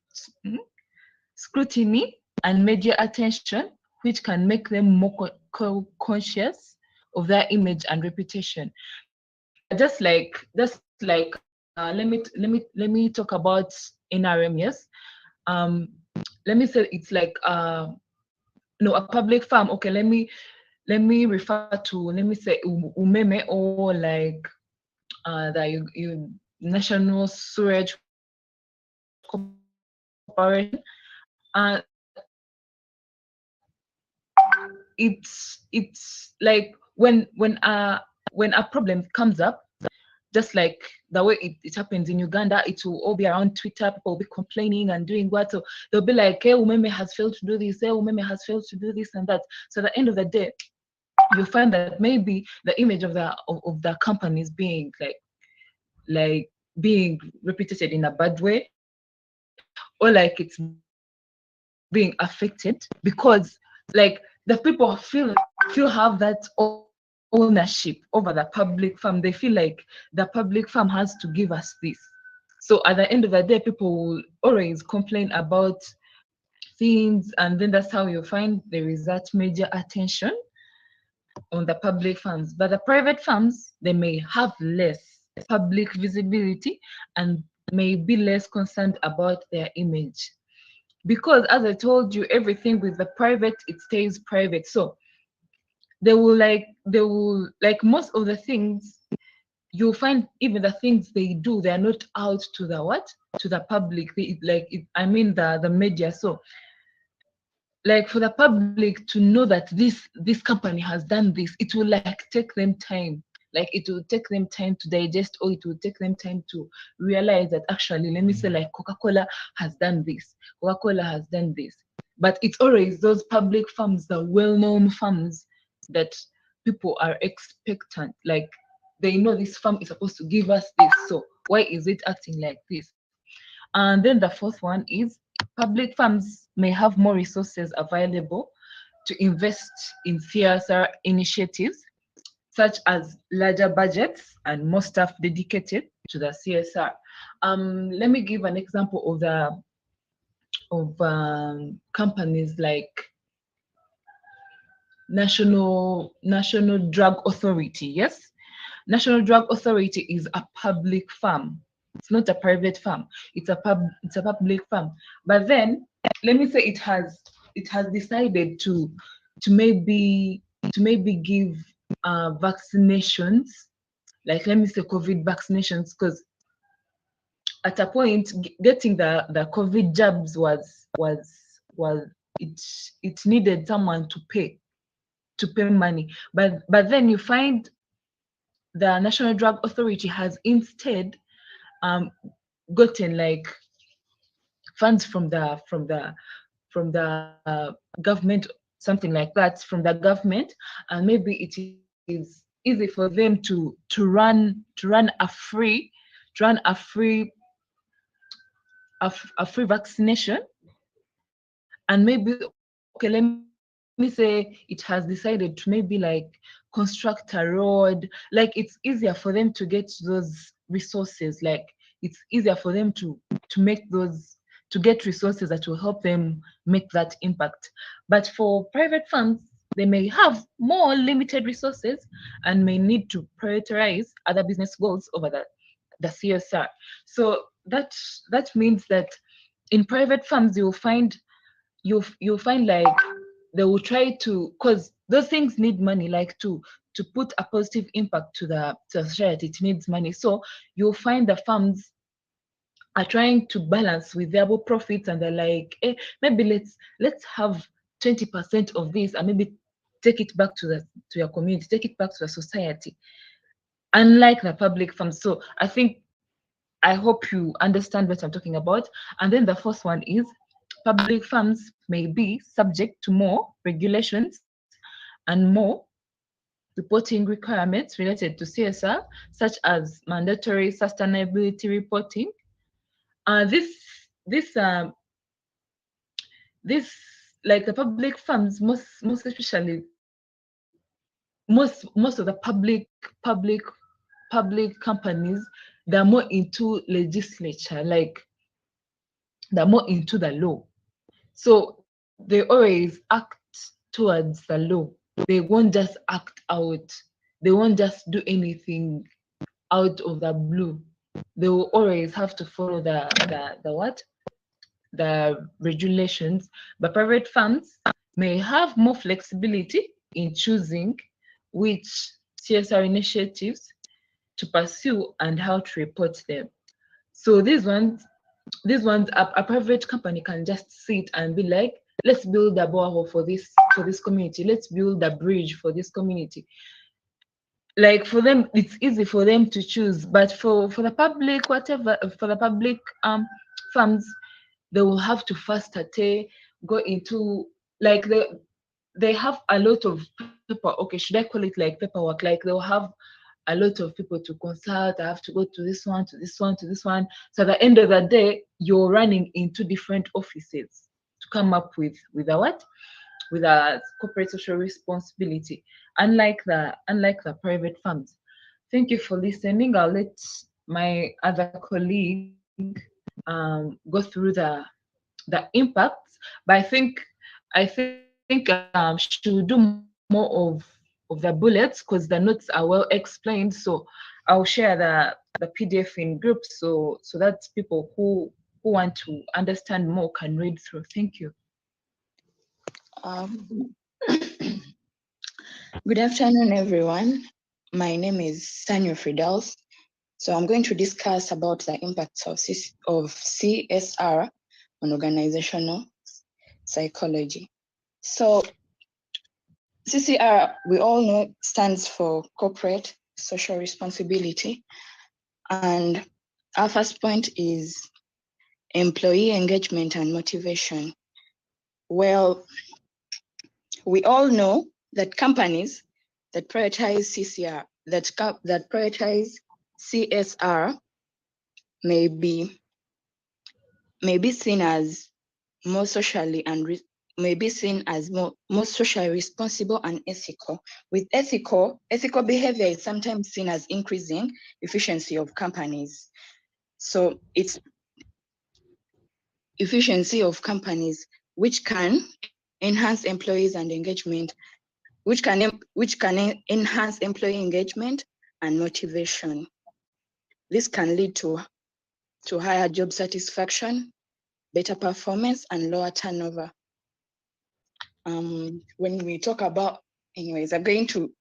and media attention, which can make them more conscious of their image and reputation. Just like let me talk about NRM. Yes, let me say it's like a public farm. Okay, let me let me say umeme, or like the National Sewage Corporation. It's like when a problem comes up, just like the way it happens in Uganda, it will all be around Twitter. People will be complaining and doing what. So they'll be like, hey, Umeme has failed to do this. Hey, Umeme has failed to do this and that. So at the end of the day, you find that maybe the image of the company is being like being repeated in a bad way, or like it's being affected, because like the people feel have that ownership over the public farm. They feel like the public farm has to give us this. So at the end of the day, people will always complain about things, and then that's how you find there is that major attention on the public farms. But the private farms, they may have less public visibility and may be less concerned about their image. Because as I told you, everything with the private, it stays private. So they will like most of the things, you'll find even the things they do, they're not out to the public. I mean the media. So like for the public to know that this company has done this, it will like take them time. Like it will take them time to digest, or it will take them time to realize that actually, let me say, like Coca-Cola has done this, Coca-Cola has done this. But it's always those public farms, the well-known farms, that people are expectant. Like they know this farm is supposed to give us this, so why is it acting like this? And then the fourth one is public farms may have more resources available to invest in CSR initiatives, such as larger budgets and more staff dedicated to the CSR. Let me give an example of companies like National Drug Authority. Yes, National Drug Authority is a public farm. It's not a private farm. It's a public farm. But then let me say it has decided to maybe give vaccinations, like let me say COVID vaccinations, because at a point getting the COVID jabs was it needed someone to pay money. But then you find the National Drug Authority has instead gotten like funds from the government, something like that, from the government, and maybe it is easy for them to run a free vaccination. And maybe, okay, let me say it has decided to maybe like construct a road. Like it's easier for them to get those resources. Like it's easier for them to get resources that will help them make that impact. But for private farms, they may have more limited resources and may need to prioritize other business goals over the CSR. So that means that in private farms, you'll find like they will try to, because those things need money, like to put a positive impact to the society, it needs money. So you'll find the farms are trying to balance with their profits, and they're like, maybe let's have 20% of this, and maybe take it back to your community, take it back to the society, unlike the public farms. So I hope you understand what I'm talking about. And then the first one is public farms may be subject to more regulations and more reporting requirements related to CSR, such as mandatory sustainability reporting. This like the public farms, most especially most of the public companies, they're more into legislature, like they're more into the law. So they always act towards the law. They won't just act out. They won't just do anything out of the blue. They will always have to follow the regulations. But private farms may have more flexibility in choosing which CSR initiatives to pursue and how to report them. So these ones, a private company can just sit and be like, let's build a borehole for this community. Let's build a bridge for this community. Like for them, it's easy for them to choose, but for the public, whatever, for the public farms, they will have to first go into, like, they have a lot of people. Okay, should I call it like paperwork? Like they'll have a lot of people to consult. I have to go to this one, to this one, to this one. So at the end of the day, you're running into different offices to come up with a what? With a corporate social responsibility, unlike the private firms. Thank you for listening. I'll let my other colleague go through the impacts, but I think she'll do more of the bullets because the notes are well explained. So I'll share the PDF in groups so that people who want to understand more can read through. Thank you.
Good afternoon, everyone. My name is Sanyo Fridals. So I'm going to discuss about the impacts of CSR on organizational psychology. So CSR, we all know, stands for corporate social responsibility. And our first point is employee engagement and motivation. Well, we all know that companies that prioritize that prioritize CSR may be seen as more socially and may be seen as more socially responsible and ethical. With ethical behavior is sometimes seen as increasing efficiency of companies. So it's efficiency of companies which can enhance employees and engagement, which can enhance employee engagement and motivation. This can lead to higher job satisfaction, better performance, and lower turnover. When we talk about, anyways, I'm going to,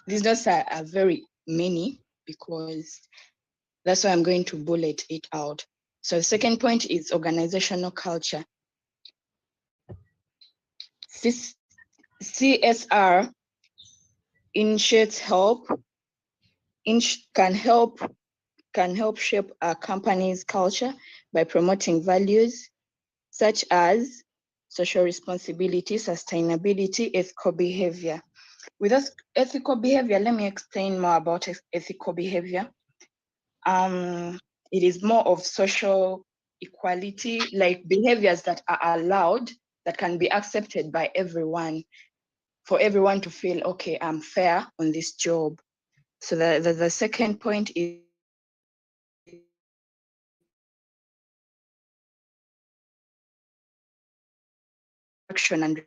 these notes are very many because that's why I'm going to bullet it out. So the second point is organizational culture. CSR can help shape a company's culture by promoting values such as social responsibility, sustainability, ethical behavior. With ethical behavior, let me explain more about ethical behavior. It is more of social equality, like behaviors that are allowed, that can be accepted by everyone, for everyone to feel, okay, I'm fair on this job. So the second point is action and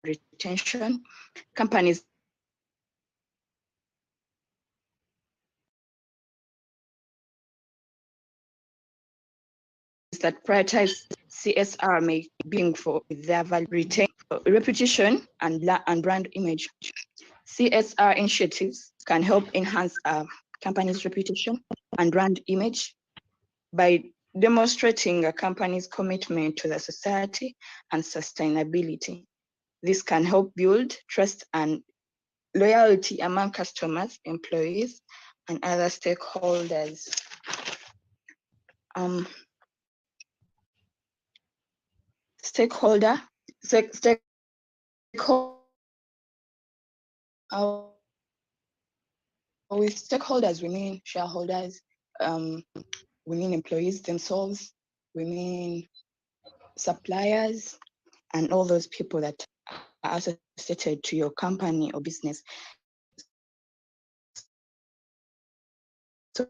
retention. Companies that prioritize CSR may be for their value, retain reputation and brand image. CSR initiatives can help enhance a company's reputation and brand image by demonstrating a company's commitment to the society and sustainability. This can help build trust and loyalty among customers, employees, and other stakeholders. With stakeholders, we mean shareholders, we mean employees themselves, we mean suppliers, and all those people that are associated to your company or business. So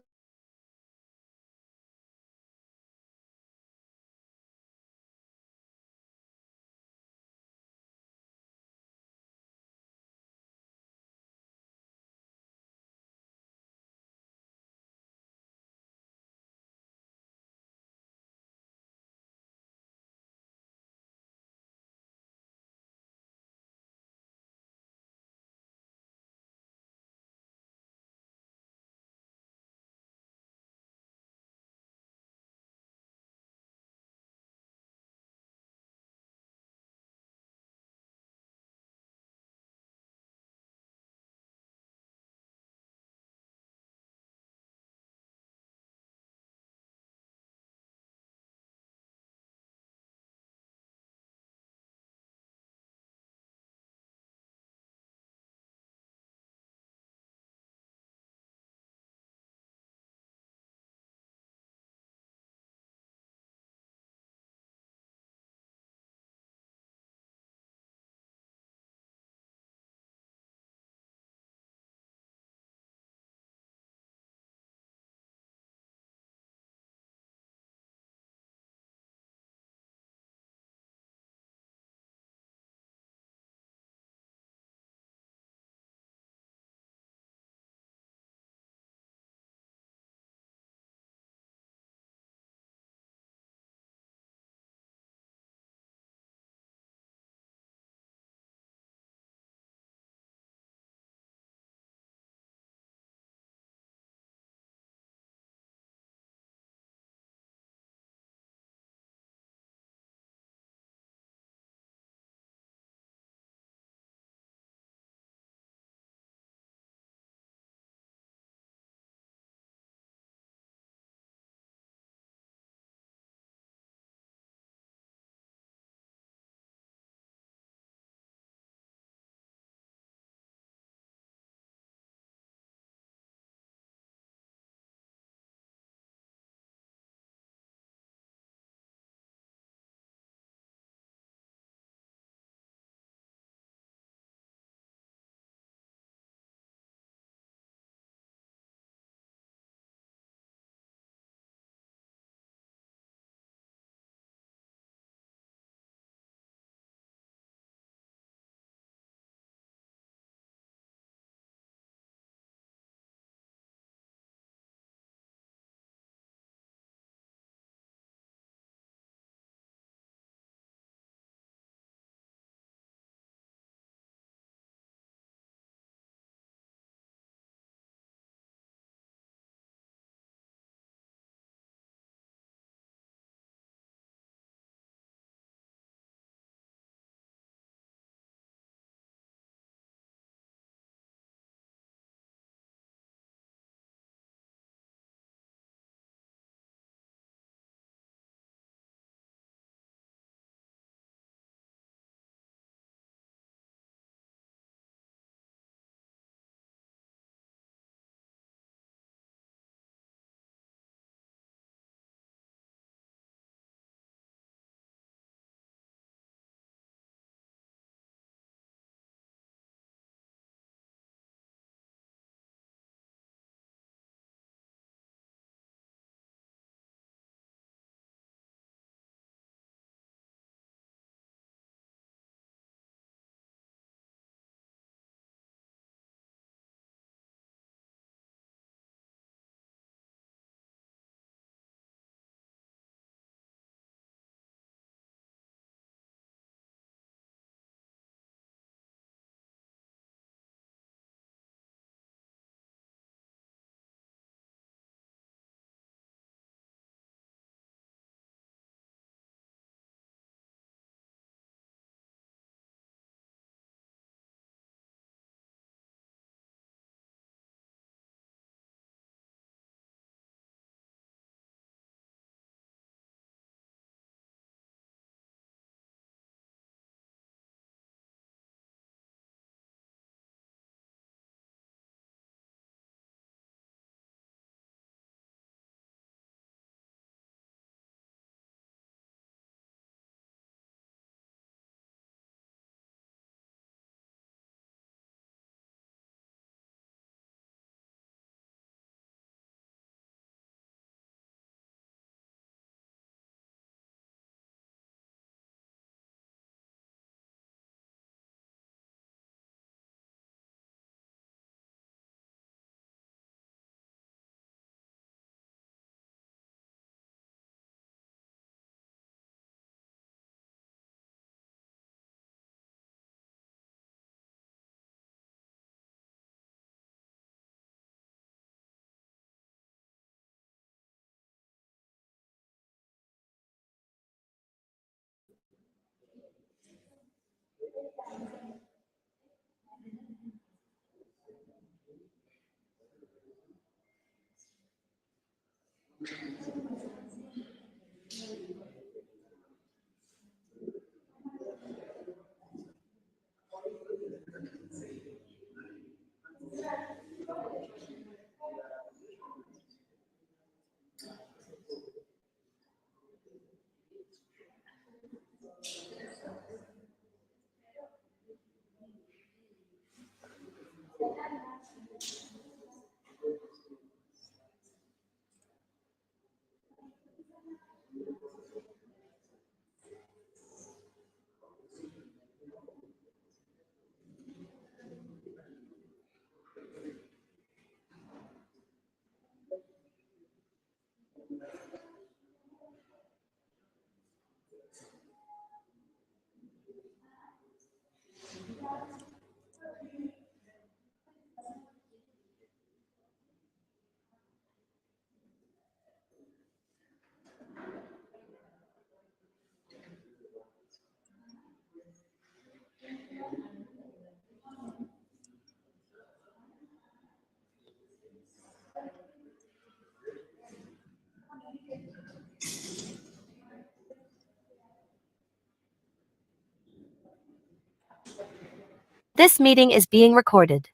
This meeting is being recorded.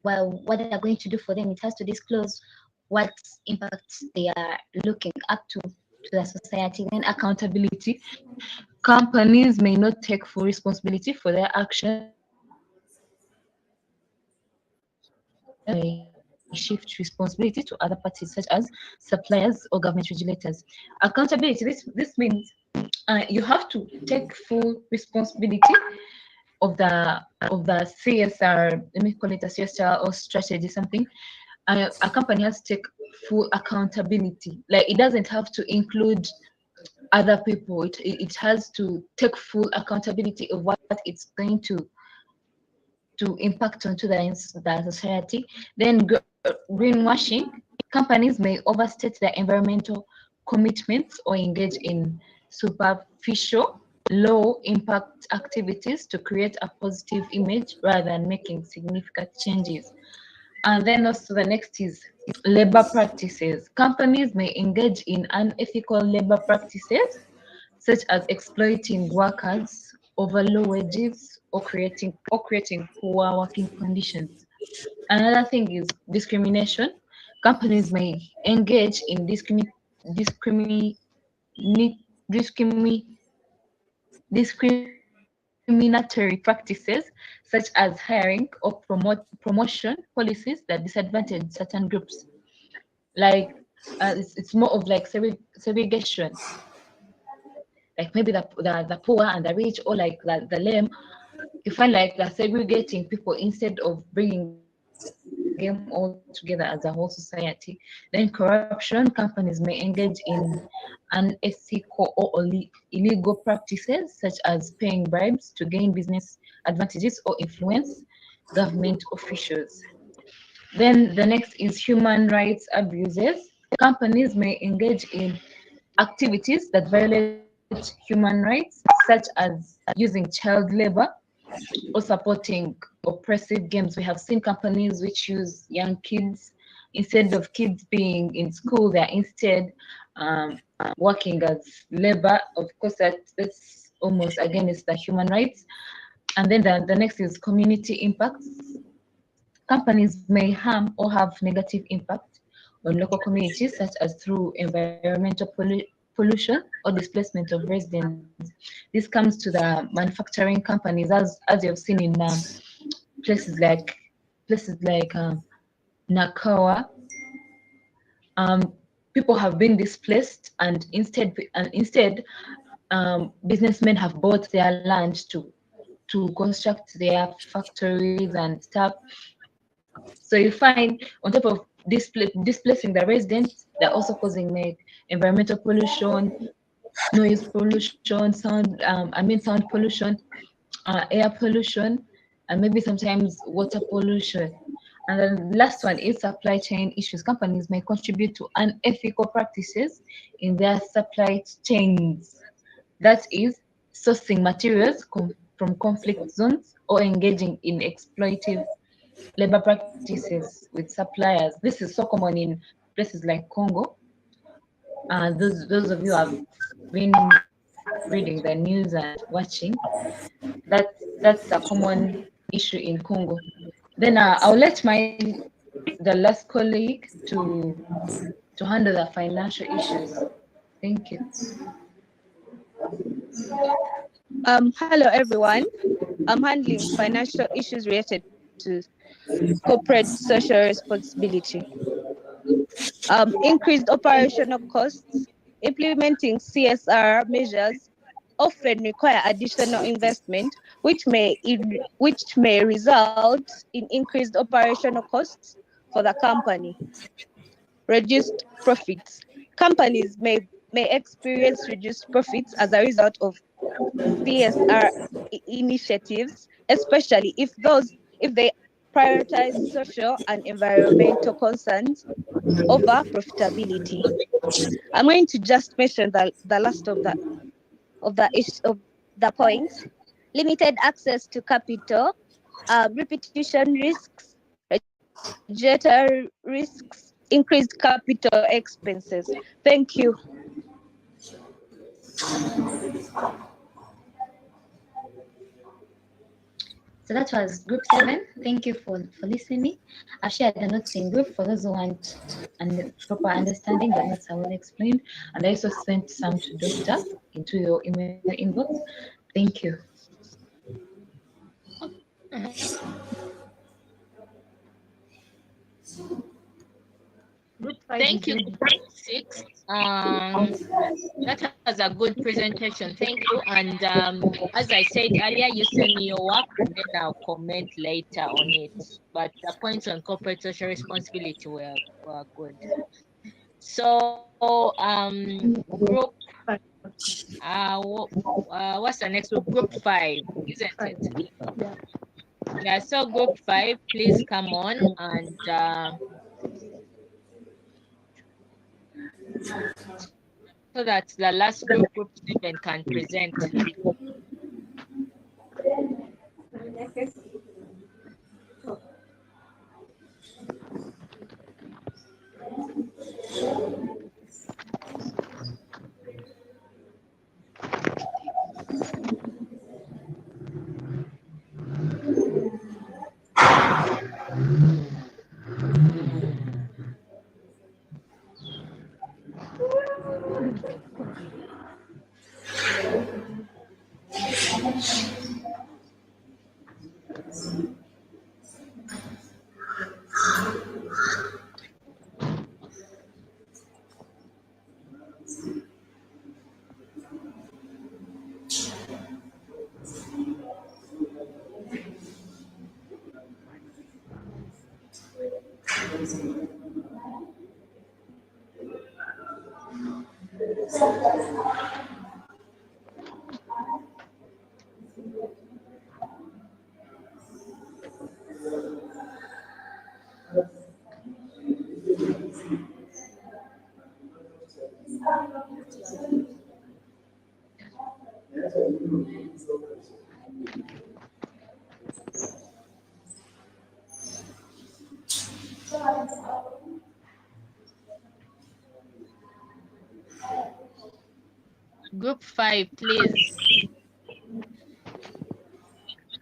Well, what they are going to do for them, it has to disclose what impacts they are looking up to the society.
Then accountability. Companies may not take full responsibility for their actions. May shift responsibility to other parties such as suppliers or government regulators. Accountability, this means you have to take full responsibility of the CSR, let me call it a CSR or strategy, something. A company has to take full accountability. Like, it doesn't have to include other people. It has to take full accountability of what it's going to impact onto the society. Then greenwashing. Companies may overstate their environmental commitments or engage in superficial, low-impact activities to create a positive image rather than making significant changes. And then also the next is labor practices. Companies may engage in unethical labor practices, such as exploiting workers over low wages or creating poor working conditions. Another thing is discrimination. Companies may engage in discriminatory practices, such as hiring or promotion policies that disadvantage certain groups. Like, it's more of like segregation. Like maybe the poor and the rich, or like the lame. You find like they're segregating people instead of bringing them all together as a whole society. Then corruption. Companies may engage in unethical or illegal practices, such as paying bribes to gain business advantages or influence government officials. Then the next is human rights abuses. Companies may engage in activities that violate human rights, such as using child labor or supporting oppressive games. We have seen companies which use young kids. Instead of kids being in school, they're instead working as labor. Of course, that's almost against the human rights. And then the next is community impacts. Companies may harm or have negative impact on local communities, such as through environmental pollution or displacement of residents. This comes to the manufacturing companies, as you've seen in places like Nakawa. People have been displaced, and instead businessmen have bought their land to construct their factories and stuff. So you find, on top of displacing the residents, they're also causing like environmental pollution, noise pollution, sound pollution, air pollution, and maybe sometimes water pollution. And then the last one is supply chain issues. Companies may contribute to unethical practices in their supply chains. That is, sourcing materials
from conflict zones or engaging in exploitative labor practices with suppliers. This is so common in places like Congo. Those of you who have been reading the news and watching, that's a common issue in Congo. Then I'll let the last colleague to handle the financial issues. Thank you.
Hello everyone. I'm handling financial issues related to corporate social responsibility. Increased operational costs. Implementing CSR measures often require additional investment, which may result in increased operational costs for the company. Reduced profits. Companies may experience reduced profits as a result of CSR initiatives, especially if they prioritize social and environmental concerns over profitability. I'm going to just mention the last of the points. Limited access to capital, repetition risks, regulatory risks, increased capital expenses. Thank you.
So that was group 7. Thank you for listening. I've shared the notes in group for those who want proper understanding. The notes are well explained. And I also sent some to Doctor into your email inbox. Thank you.
Thank you, Group 6. That was a good presentation. Thank you. And as I said earlier, you send me your work and then I'll comment later on it. But the points on corporate social responsibility were good. So group what's the next group? Group 5, isn't it? Yeah, so group 5, please come on and so that the last group 7 can present. Group 5, please.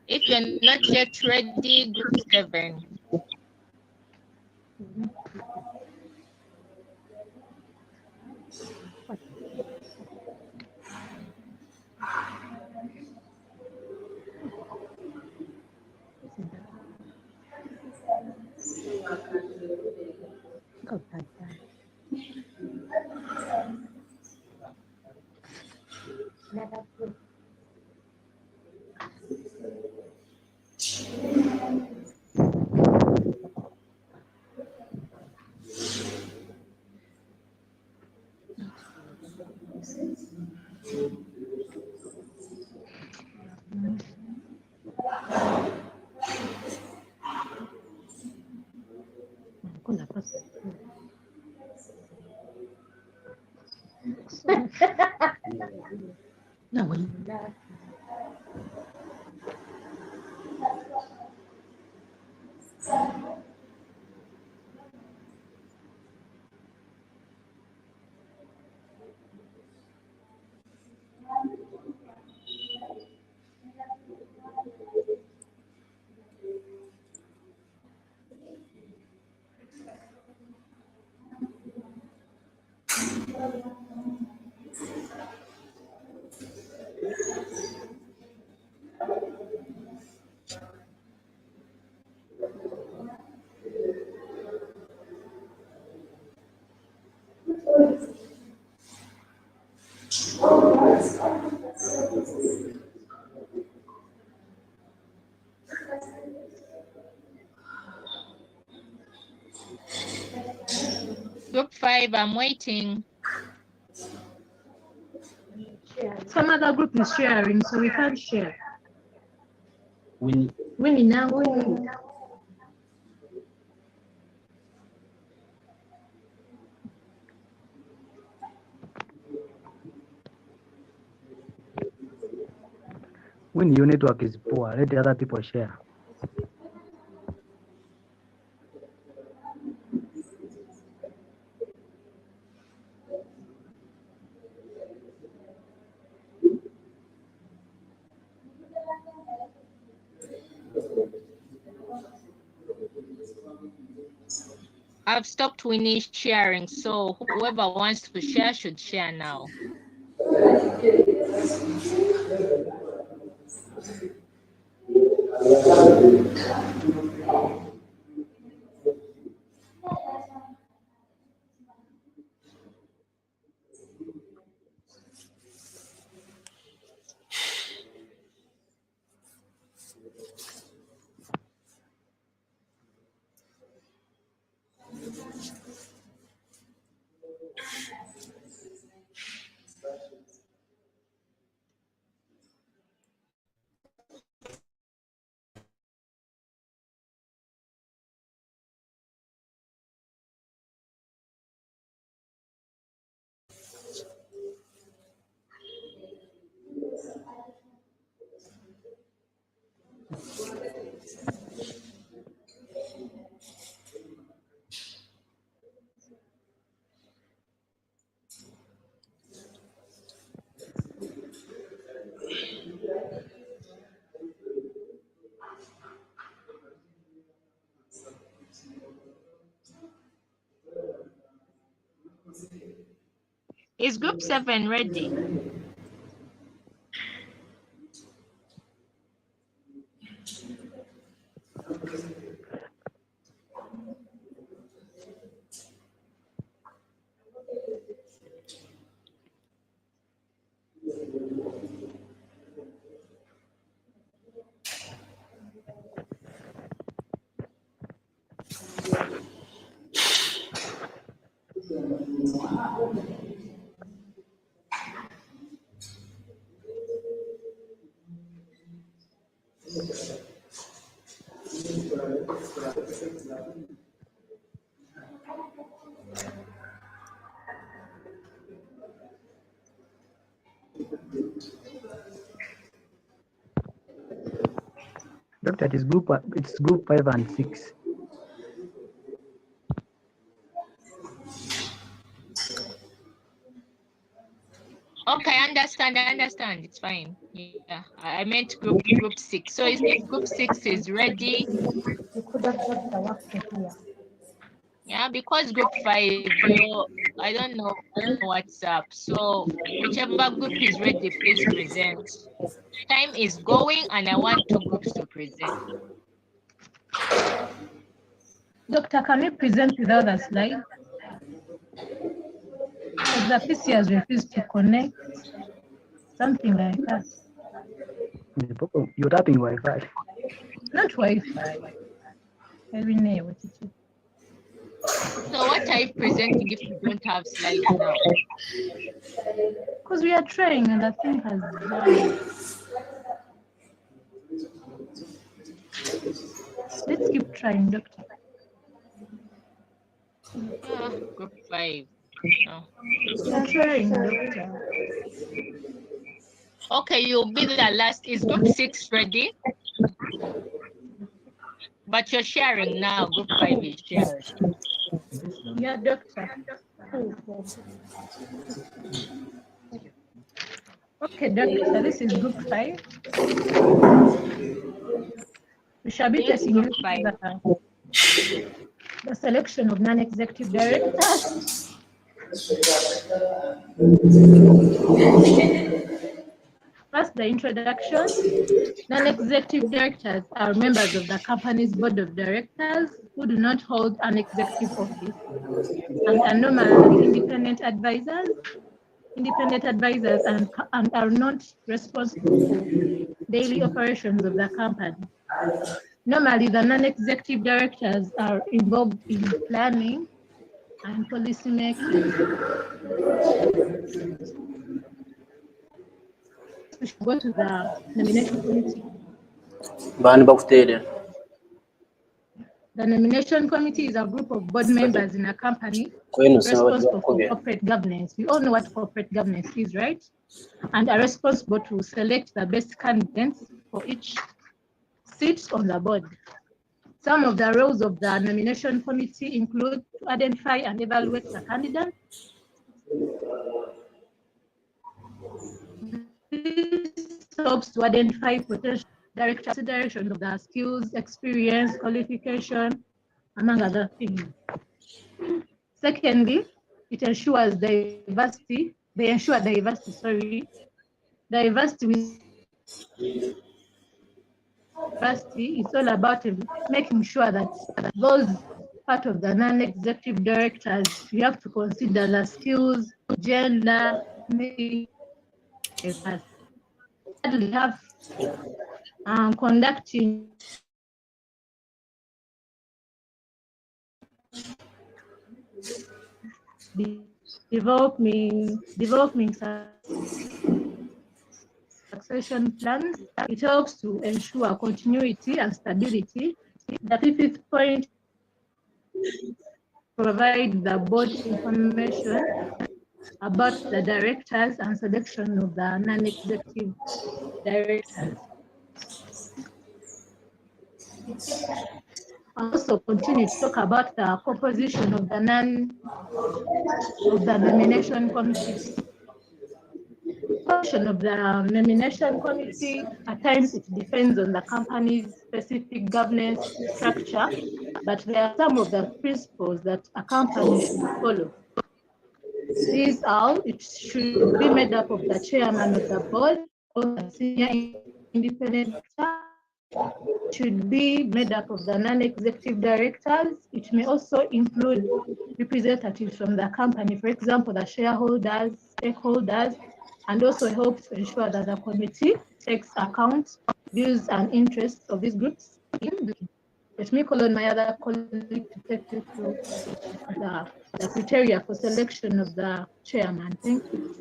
If you're not yet ready, group 7. Group 5, I'm waiting.
Some other group is sharing, so we can't share.
Winnie.
Winnie now, Winnie.
When your network is poor, let the other people share.
I've stopped Winnie sharing, so whoever wants to share should share now. Is group 7 ready?
Doctor, it's group 5 and 6.
Okay, I understand. It's fine. Yeah, I meant group 6. So if group 6 is ready, yeah, because group 5, I don't know what's up. So whichever group is ready, please present. Time is going, and I want 2 groups to present.
Doctor, can we present without a slide? Because the PC has refused to connect. Something like that.
You're tapping Wi-Fi.
Not Wi-Fi. Every name, what it is.
So what are you presenting if you don't have slides now?
Because we are trying and the thing has died. Let's keep trying, Doctor.
Group 5. No.
We are trying, Doctor.
Okay, you'll be the last. Is group 6 ready? But you're sharing now. Group 5 is sharing.
Yeah, Doctor. Okay, Doctor, this is group 5. We shall be
Yes,
testing
group 5.
The selection of non-executive directors. First, the introduction. Non-executive directors are members of the company's board of directors who do not hold an executive office and are normally independent advisors and are not responsible for daily operations of the company. Normally, the non-executive directors are involved in planning, and policy making. We should go to the nomination committee. The nomination committee is a group of board members in a company responsible for corporate governance. We all know what corporate governance is, right? And are responsible to select the best candidates for each seat on the board. Some of the roles of the nomination committee include to identify and evaluate the candidate. This helps to identify potential direction of the skills, experience, qualification, among other things. Secondly, it ensures diversity. They ensure diversity, sorry. Diversity is all about making sure that those part of the non-executive directors, you have to consider the skills, gender, maybe. Thirdly, have conducting developing succession plans. It helps to ensure continuity and stability. The fifth point, provide the board information about the directors and selection of the non-executive directors. Also continue to talk about the composition of the nomination committee. Function of the nomination committee, at times it depends on the company's specific governance structure, but there are some of the principles that a company should follow. These are, it should be made up of the chairman of the board or the senior independent director. It should be made up of the non-executive directors. It may also include representatives from the company, for example, the shareholders, stakeholders, and also helps to ensure that the committee takes account views and interests of these groups. Let me call on my other colleague to take you through the criteria for selection of the chairman. Thank you.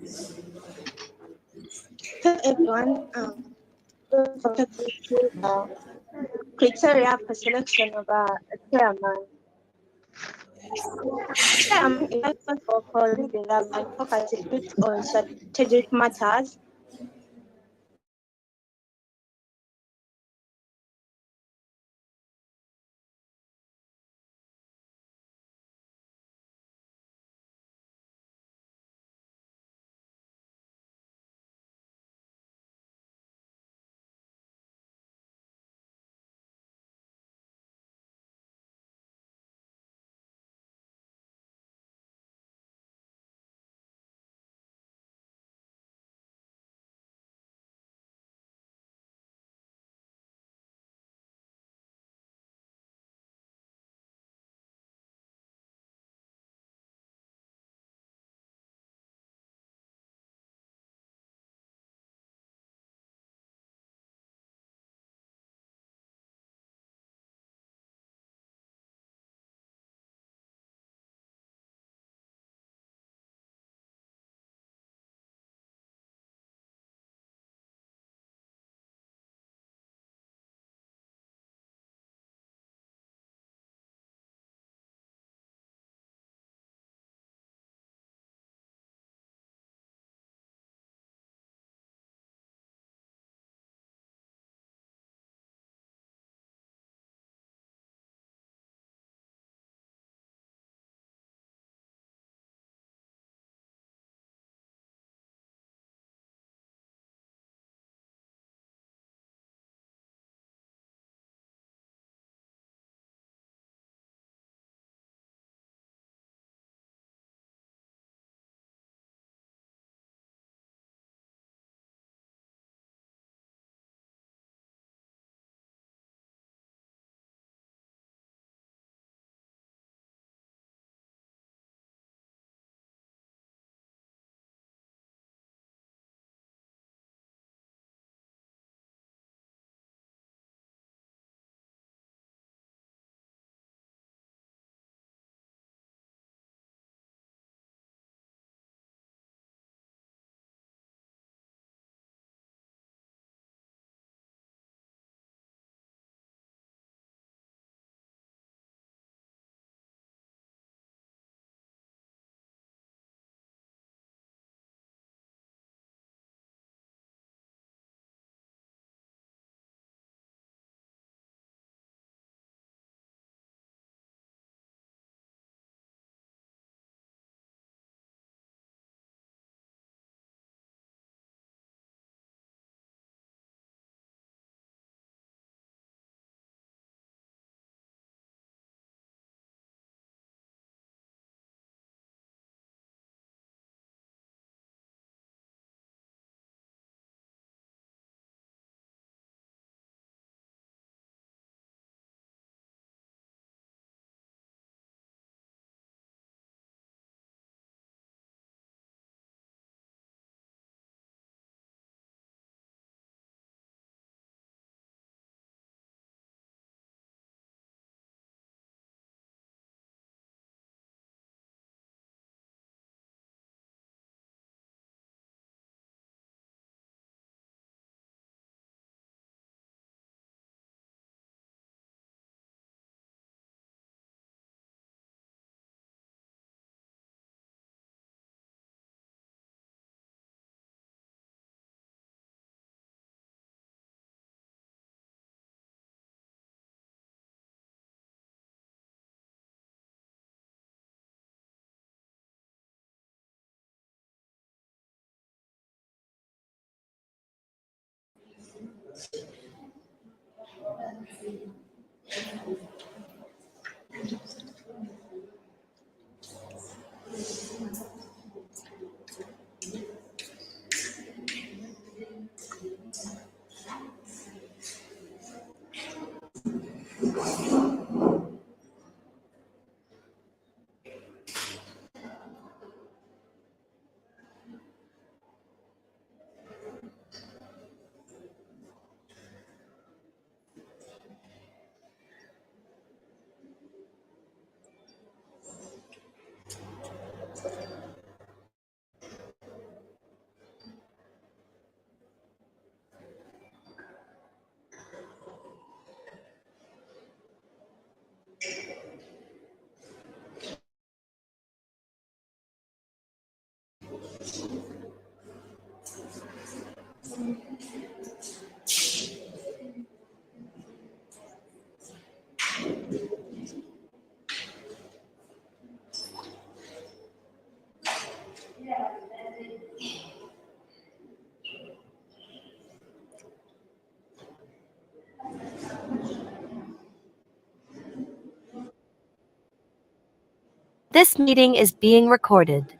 Hello everyone. Criteria for selection of a chairman. Chairman is responsible for leading and focusing on strategic matters
This meeting is being recorded.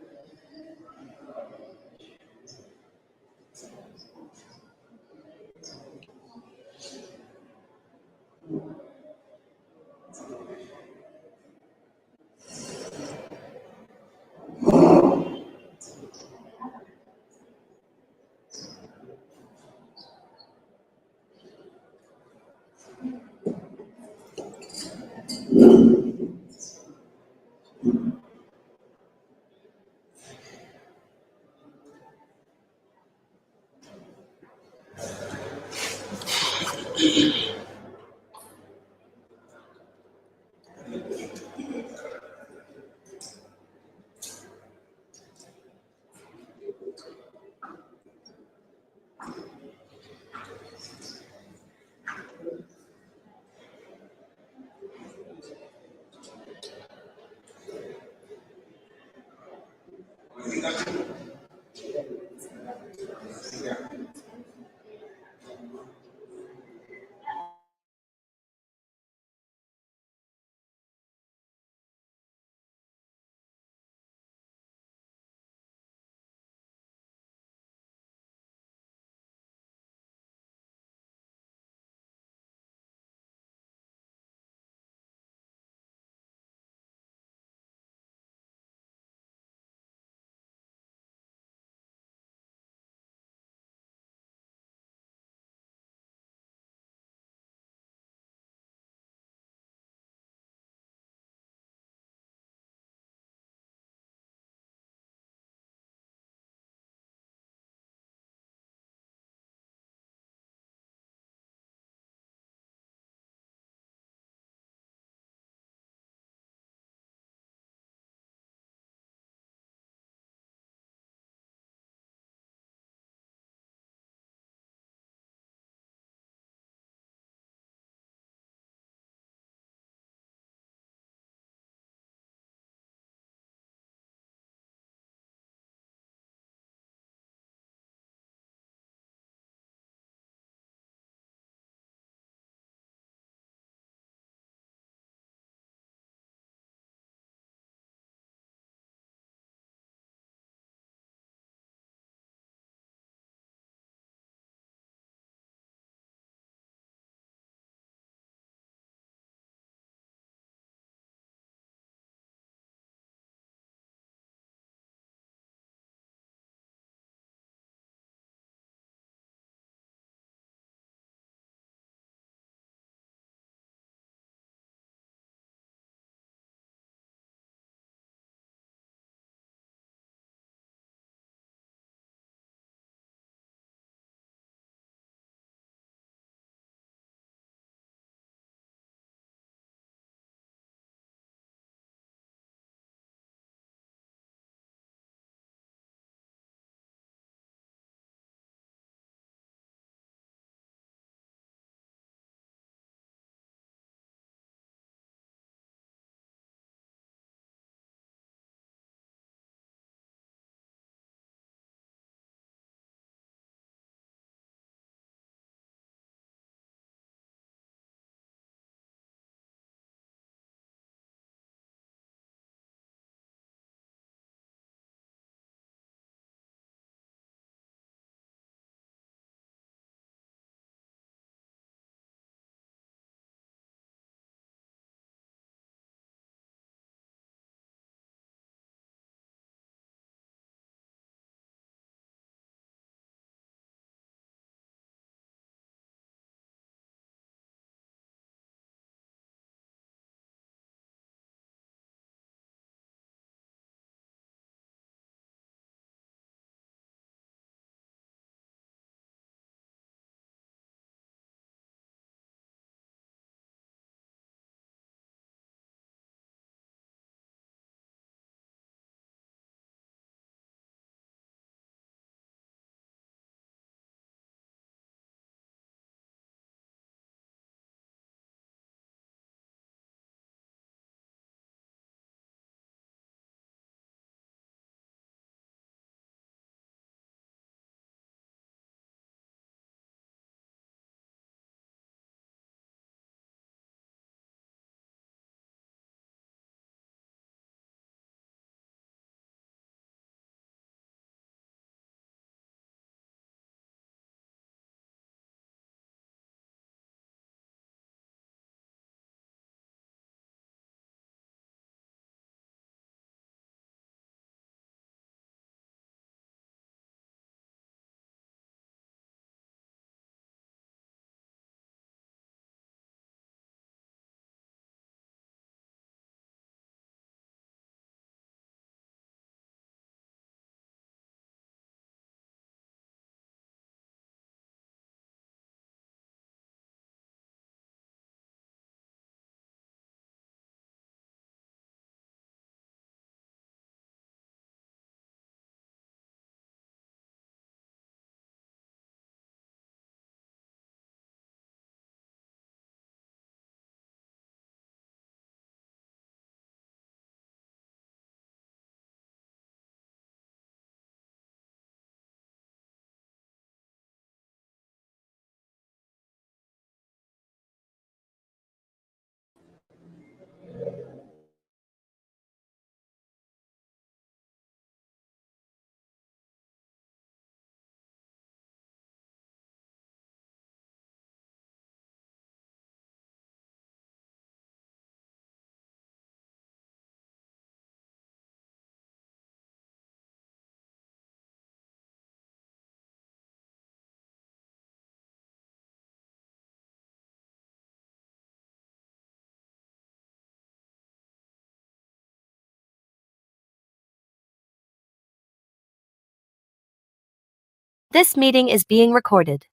This meeting is being recorded.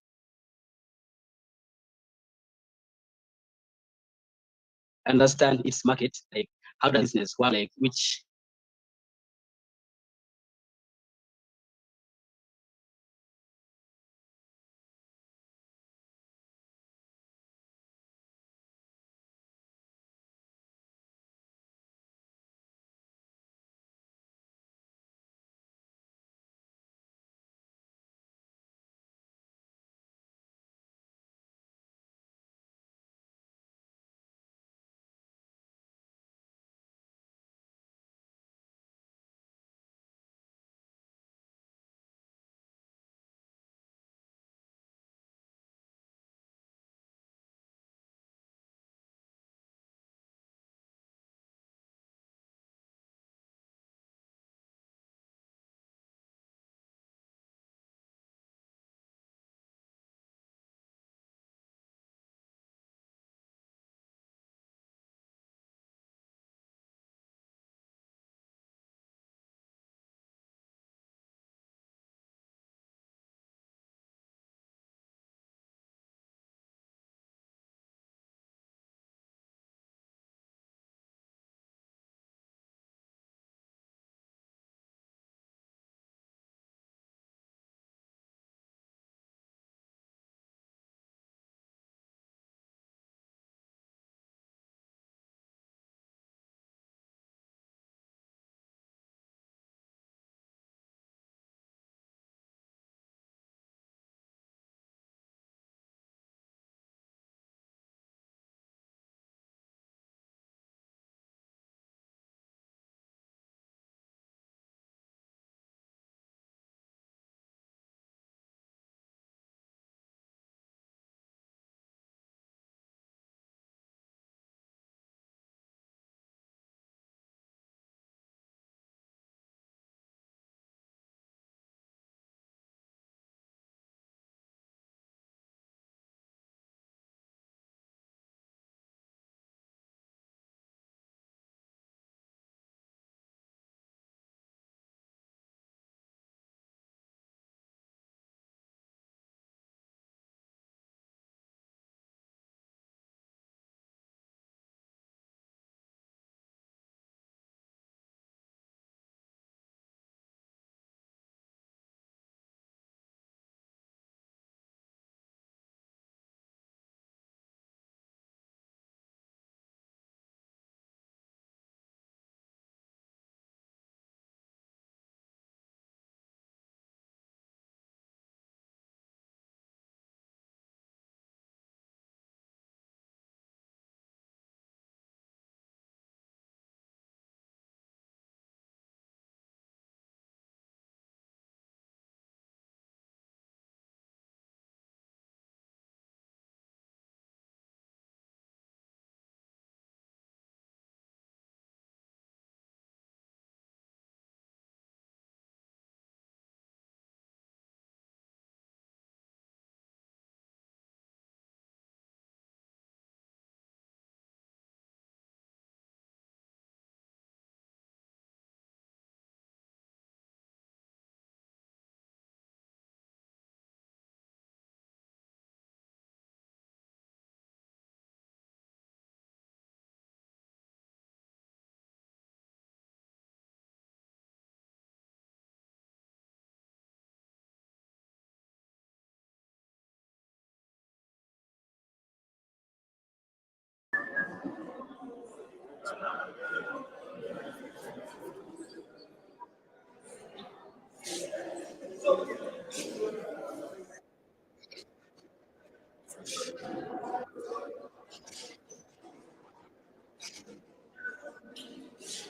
Understand its market, like how does business work, like which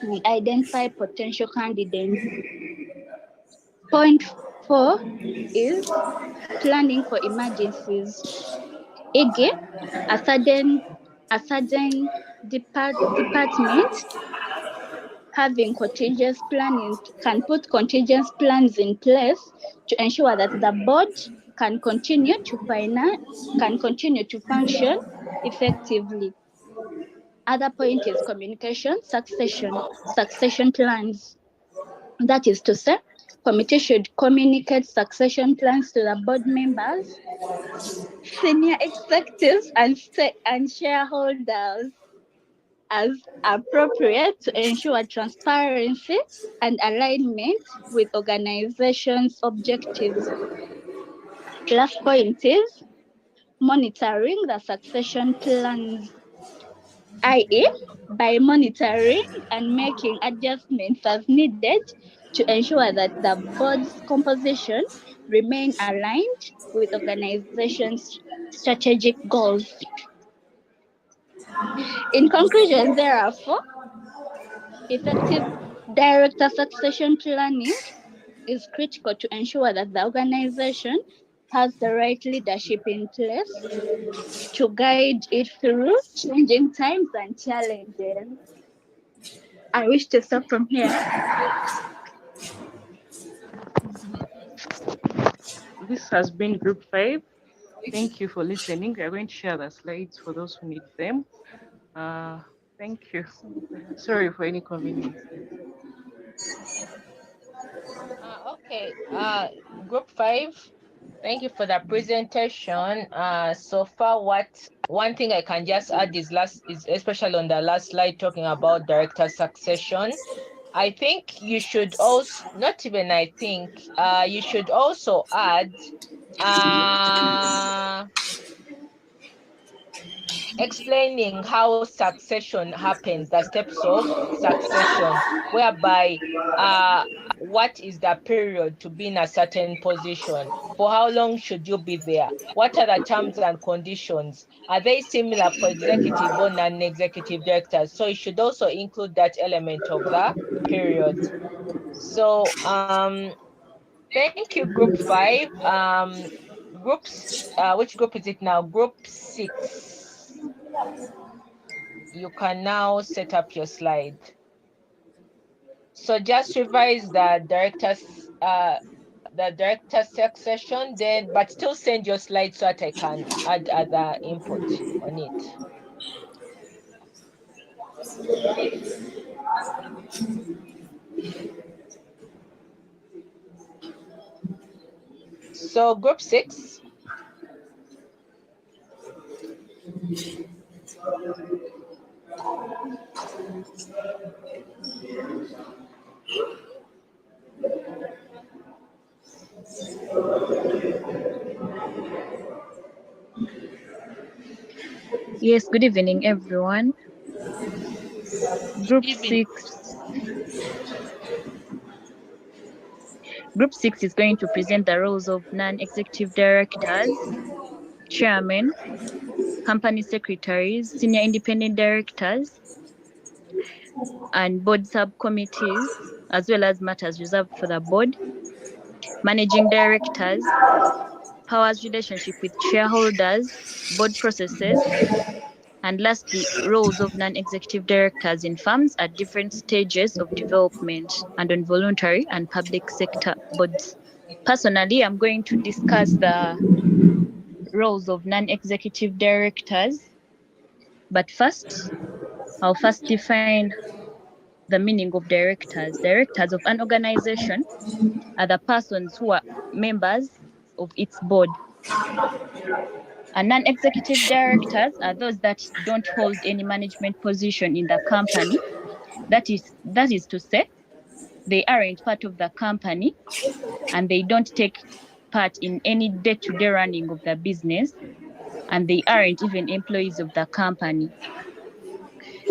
and identify potential candidates. Point 4 is planning for emergencies. Again, a certain department having contingency planning can put contingency plans in place to ensure that the board can continue to function effectively. Other point is communication, succession plans. That is to say, Committee should communicate succession plans to the board members, senior executives, and shareholders as appropriate to ensure transparency and alignment with organization's objectives. Last point is monitoring the succession plans, i.e., by monitoring and making adjustments as needed to ensure that the board's composition remain aligned with organization's strategic goals. In conclusion, therefore, effective director succession planning is critical to ensure that the organization has the right leadership in place to guide it through changing times and challenges. I wish to stop from here.
This has been Group 5. Thank you for listening. We are going to share the slides for those who need them. Thank you. Sorry for any convenience.
Okay, Group 5, thank you for the presentation. So far, one thing I can just add is especially on the last slide talking about director succession. I think you should also, not even I think, you should also add explaining how succession happens, the steps of succession, whereby what is the period to be in a certain position? For how long should you be there? What are the terms and conditions? Are they similar for executive or non-executive directors? So it should also include that element of the period. So thank you, Group 5. Which group is it now? Group 6. You can now set up your slide. So just revise the director succession, then but still send your slide so that I can add other input on it. So Group 6.
Yes, good evening, everyone. Group 6. Group 6 is going to present the roles of non-executive directors, chairmen, company secretaries, senior independent directors, and board subcommittees, as well as matters reserved for the board, managing directors, powers relationship with shareholders, board processes, and lastly, roles of non-executive directors in firms at different stages of development and on voluntary and public sector boards. Personally, I'm going to discuss the roles of non-executive directors, but I'll first define the meaning of directors. Directors of an organization are the persons who are members of its board. And non-executive directors are those that don't hold any management position in the company. That is to say, they aren't part of the company and they don't take part in any day-to-day running of the business, and they aren't even employees of the company.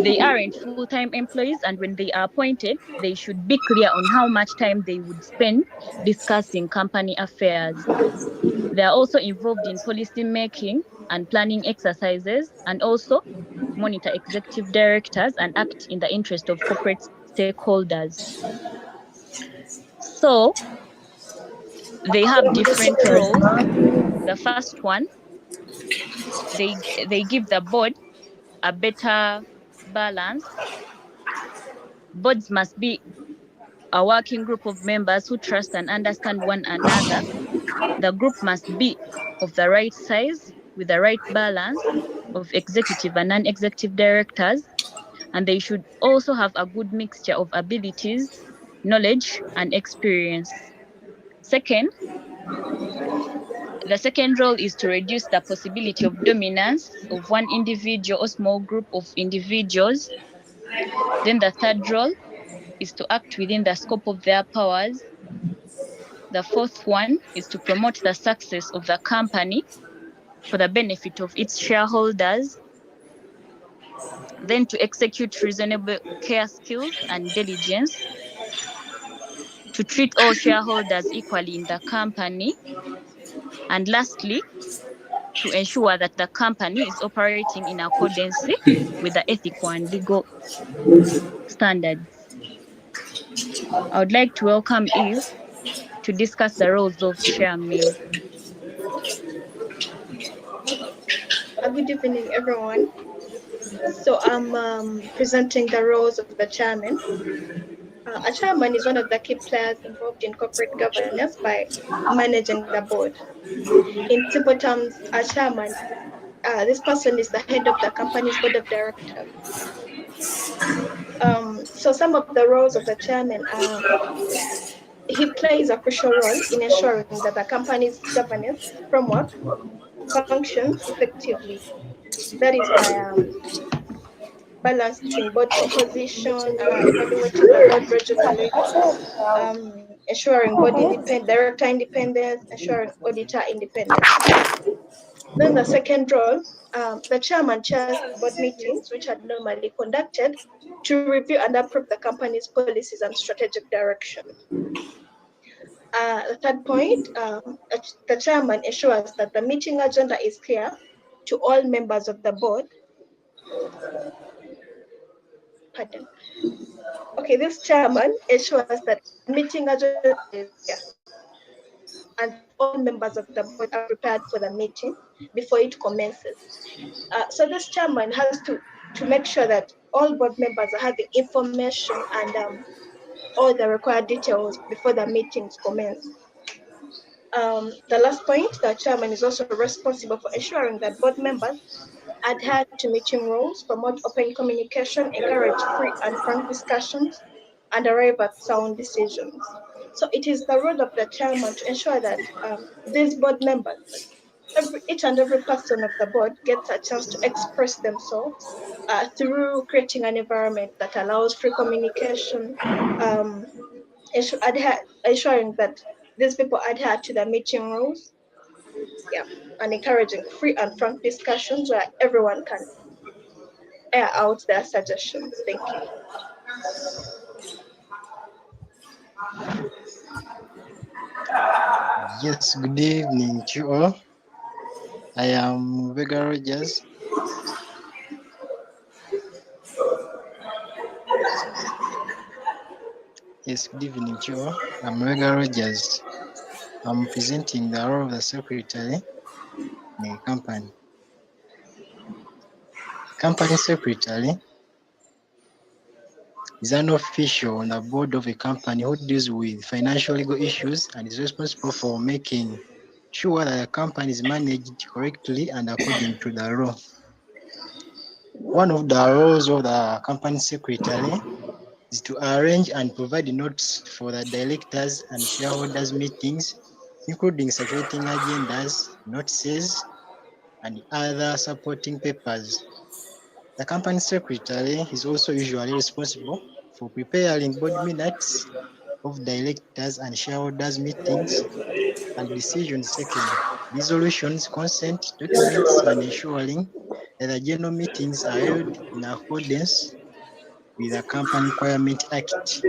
They aren't full-time employees, and when they are appointed, they should be clear on how much time they would spend discussing company affairs. They are also involved in policy making and planning exercises, and also monitor executive directors and act in the interest of corporate stakeholders. So they have different roles. The first one, they give the board a better balance. Boards must be a working group of members who trust and understand one another. The group must be of the right size with the right balance of executive and non-executive directors, and they should also have a good mixture of abilities, knowledge, and experience. second role is to reduce the possibility of dominance of one individual or small group of individuals. Then the third role is to act within the scope of their powers. The fourth one is to promote the success of the company for the benefit of its shareholders. Then to execute reasonable care skills and diligence, to treat all shareholders equally in the company, and lastly, to ensure that the company is operating in accordance with the ethical and legal standards. I would like to welcome Eve to discuss the roles of chairman.
Good evening, everyone. So I'm presenting the roles of the chairman. A chairman is one of the key players involved in corporate governance by managing the board. In simple terms, a chairman, this person is the head of the company's board of directors. So some of the roles of the chairman are, he plays a crucial role in ensuring that the company's governance framework functions effectively. That is by balance between board composition, evaluating the board regularly, ensuring board director independence, ensuring auditor independence. Then the second role, the chairman chairs board meetings, which are normally conducted to review and approve the company's policies and strategic direction. The third point, the chairman ensures that the meeting agenda is clear to all members of the board. Pardon. Okay, this chairman ensures that meeting agenda is clear and all members of the board are prepared for the meeting before it commences. So this chairman has to make sure that all board members are having information and all the required details before the meetings commence. The last point, the chairman is also responsible for ensuring that board members adhere to meeting rules, promote open communication, encourage free and frank discussions, and arrive at sound decisions. So it is the role of the chairman to ensure that these board members, each and every person of the board gets a chance to express themselves through creating an environment that allows free communication, ensuring that these people adhere to the meeting rules, yeah, and encouraging free and frank discussions where everyone can air out their suggestions. Thank you.
Yes, good evening to you all. I am Vega Rogers. Yes, good evening to you all. I'm Vega Rogers. I'm presenting the role of the secretary in a company. Company secretary is an official on the board of a company who deals with financial legal issues and is responsible for making sure that the company is managed correctly and according to the law. One of the roles of the company secretary is to arrange and provide notes for the directors and shareholders meetings, including circulating agendas, notices, and other supporting papers. The company secretary is also usually responsible for preparing board minutes of directors and shareholders meetings and decisions taken, resolutions, consent documents, and ensuring that the general meetings are held in accordance with the Company Requirement Act.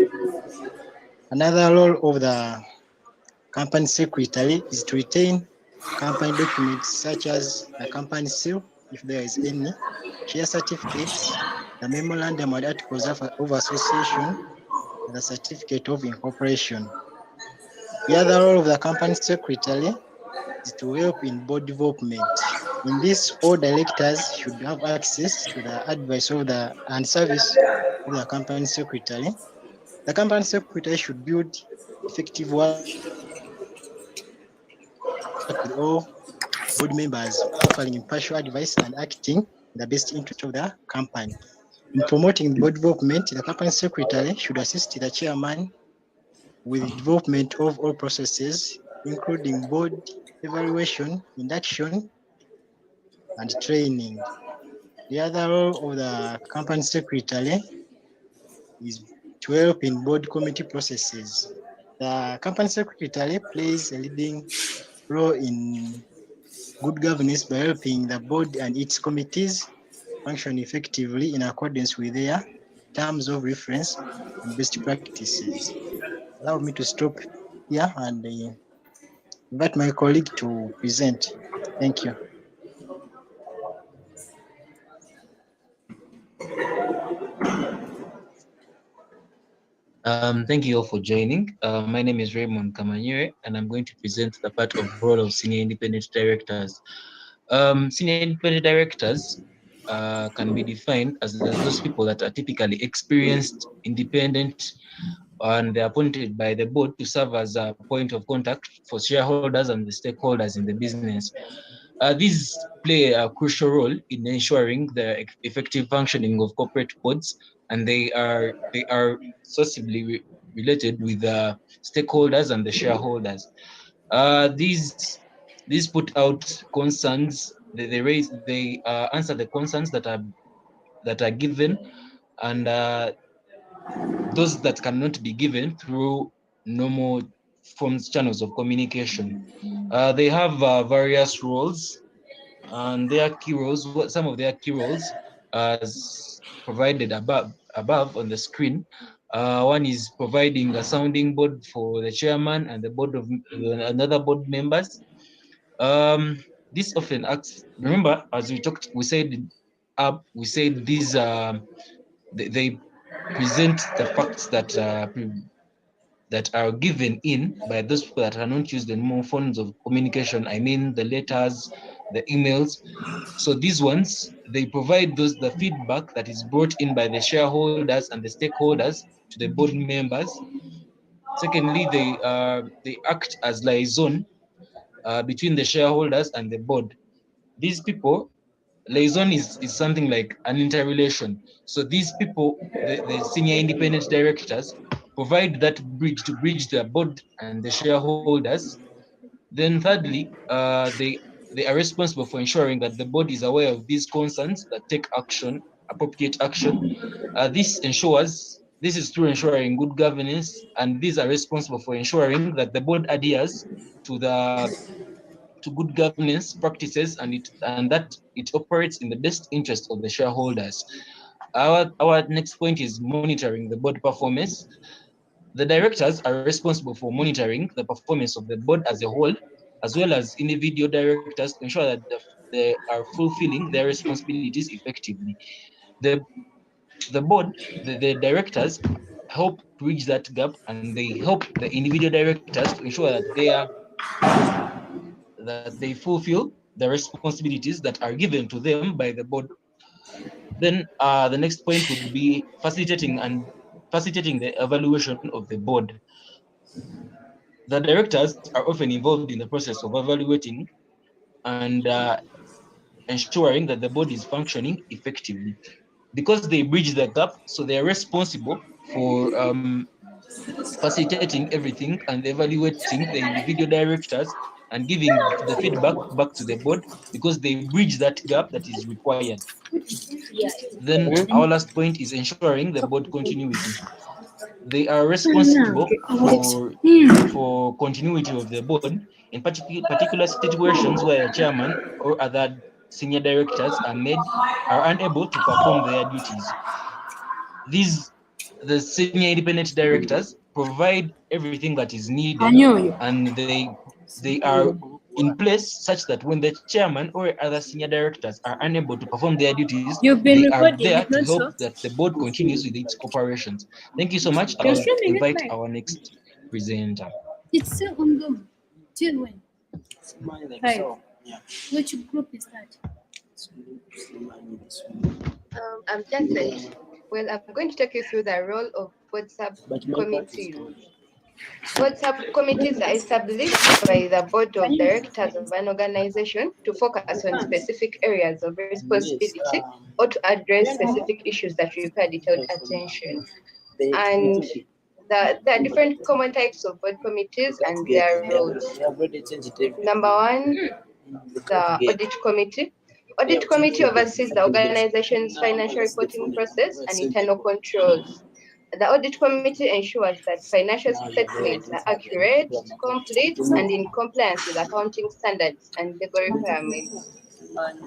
Another role of the company secretary is to retain company documents such as the company seal, if there is any, share certificates, the memorandum and articles of association, and the certificate of incorporation. The other role of the company secretary is to help in board development. In this, all directors should have access to the advice of the and service of the company secretary. The company secretary should build effective work with all board members, offering impartial advice and acting in the best interest of the company. In promoting board development, the company secretary should assist the chairman with development of all processes, including board evaluation, induction, and training. The other role of the company secretary is to help in board committee processes. The company secretary plays a leading role in good governance by helping the board and its committees function effectively in accordance with their terms of reference and best practices. Allow me to stop here and invite my colleague to present. Thank you.
Thank you all for joining. My name is Raymond Kamanyere, and I'm going to present the part of role of senior independent directors. Senior independent directors can be defined as those people that are typically experienced, independent, and they're appointed by the board to serve as a point of contact for shareholders and the stakeholders in the business. These play a crucial role in ensuring the effective functioning of corporate boards, and they are sociably related with the stakeholders and the shareholders. These put out concerns. They answer the concerns that are given, and those that cannot be given through normal forms channels of communication. They have various roles, and their key roles. Some of their key roles, as provided above on the screen. One is providing a sounding board for the chairman and the board of another board members. This often acts. Remember, as we said these they present the facts that are given in by those people that are not used in more forms of communication. I mean the letters, the emails. So these ones, they provide the feedback that is brought in by the shareholders and the stakeholders to the board members. Secondly, they act as liaison between the shareholders and the board. These people, liaison is something like an interrelation. So these people, the senior independent directors, provide that bridge to bridge the board and the shareholders. Then thirdly, they are responsible for ensuring that the board is aware of these concerns that take action, appropriate action. This is through ensuring good governance, and these are responsible for ensuring that the board adheres to good governance practices and that it operates in the best interest of the shareholders. Our next point is monitoring the board performance. The directors are responsible for monitoring the performance of the board as a whole, as well as individual directors, to ensure that they are fulfilling their responsibilities effectively. The board, the directors help bridge that gap, and they help the individual directors to ensure that they fulfill the responsibilities that are given to them by the board. Then the next point would be facilitating the evaluation of the board. The directors are often involved in the process of evaluating and ensuring that the board is functioning effectively. Because they bridge the gap, so they are responsible for facilitating everything and evaluating the individual directors and giving the feedback back to the board, because they bridge that gap that is required. Then our last point is ensuring the board continuity. They are responsible for continuity of the board in particular situations where a chairman or other senior directors are unable to perform their duties. The senior independent directors provide everything that is needed, and they are in place such that when the chairman or other senior directors are unable to perform their duties, they are there to help that the board continues with its operations. Thank you so much. I'll invite our next presenter.
It's still ongoing. Till when? Right. Which group is that?
I'm Janet. Well, I'm going to take you through the role of board subcommittees. Board subcommittees are established by the board of directors of an organization to focus on specific areas of responsibility or to address specific issues that require detailed attention. And There are different common types of board committees and their roles. Number one, the audit committee. Audit committee oversees the organization's financial reporting process and internal controls. The audit committee ensures that financial statements are accurate, complete, and in compliance with accounting standards and legal requirements.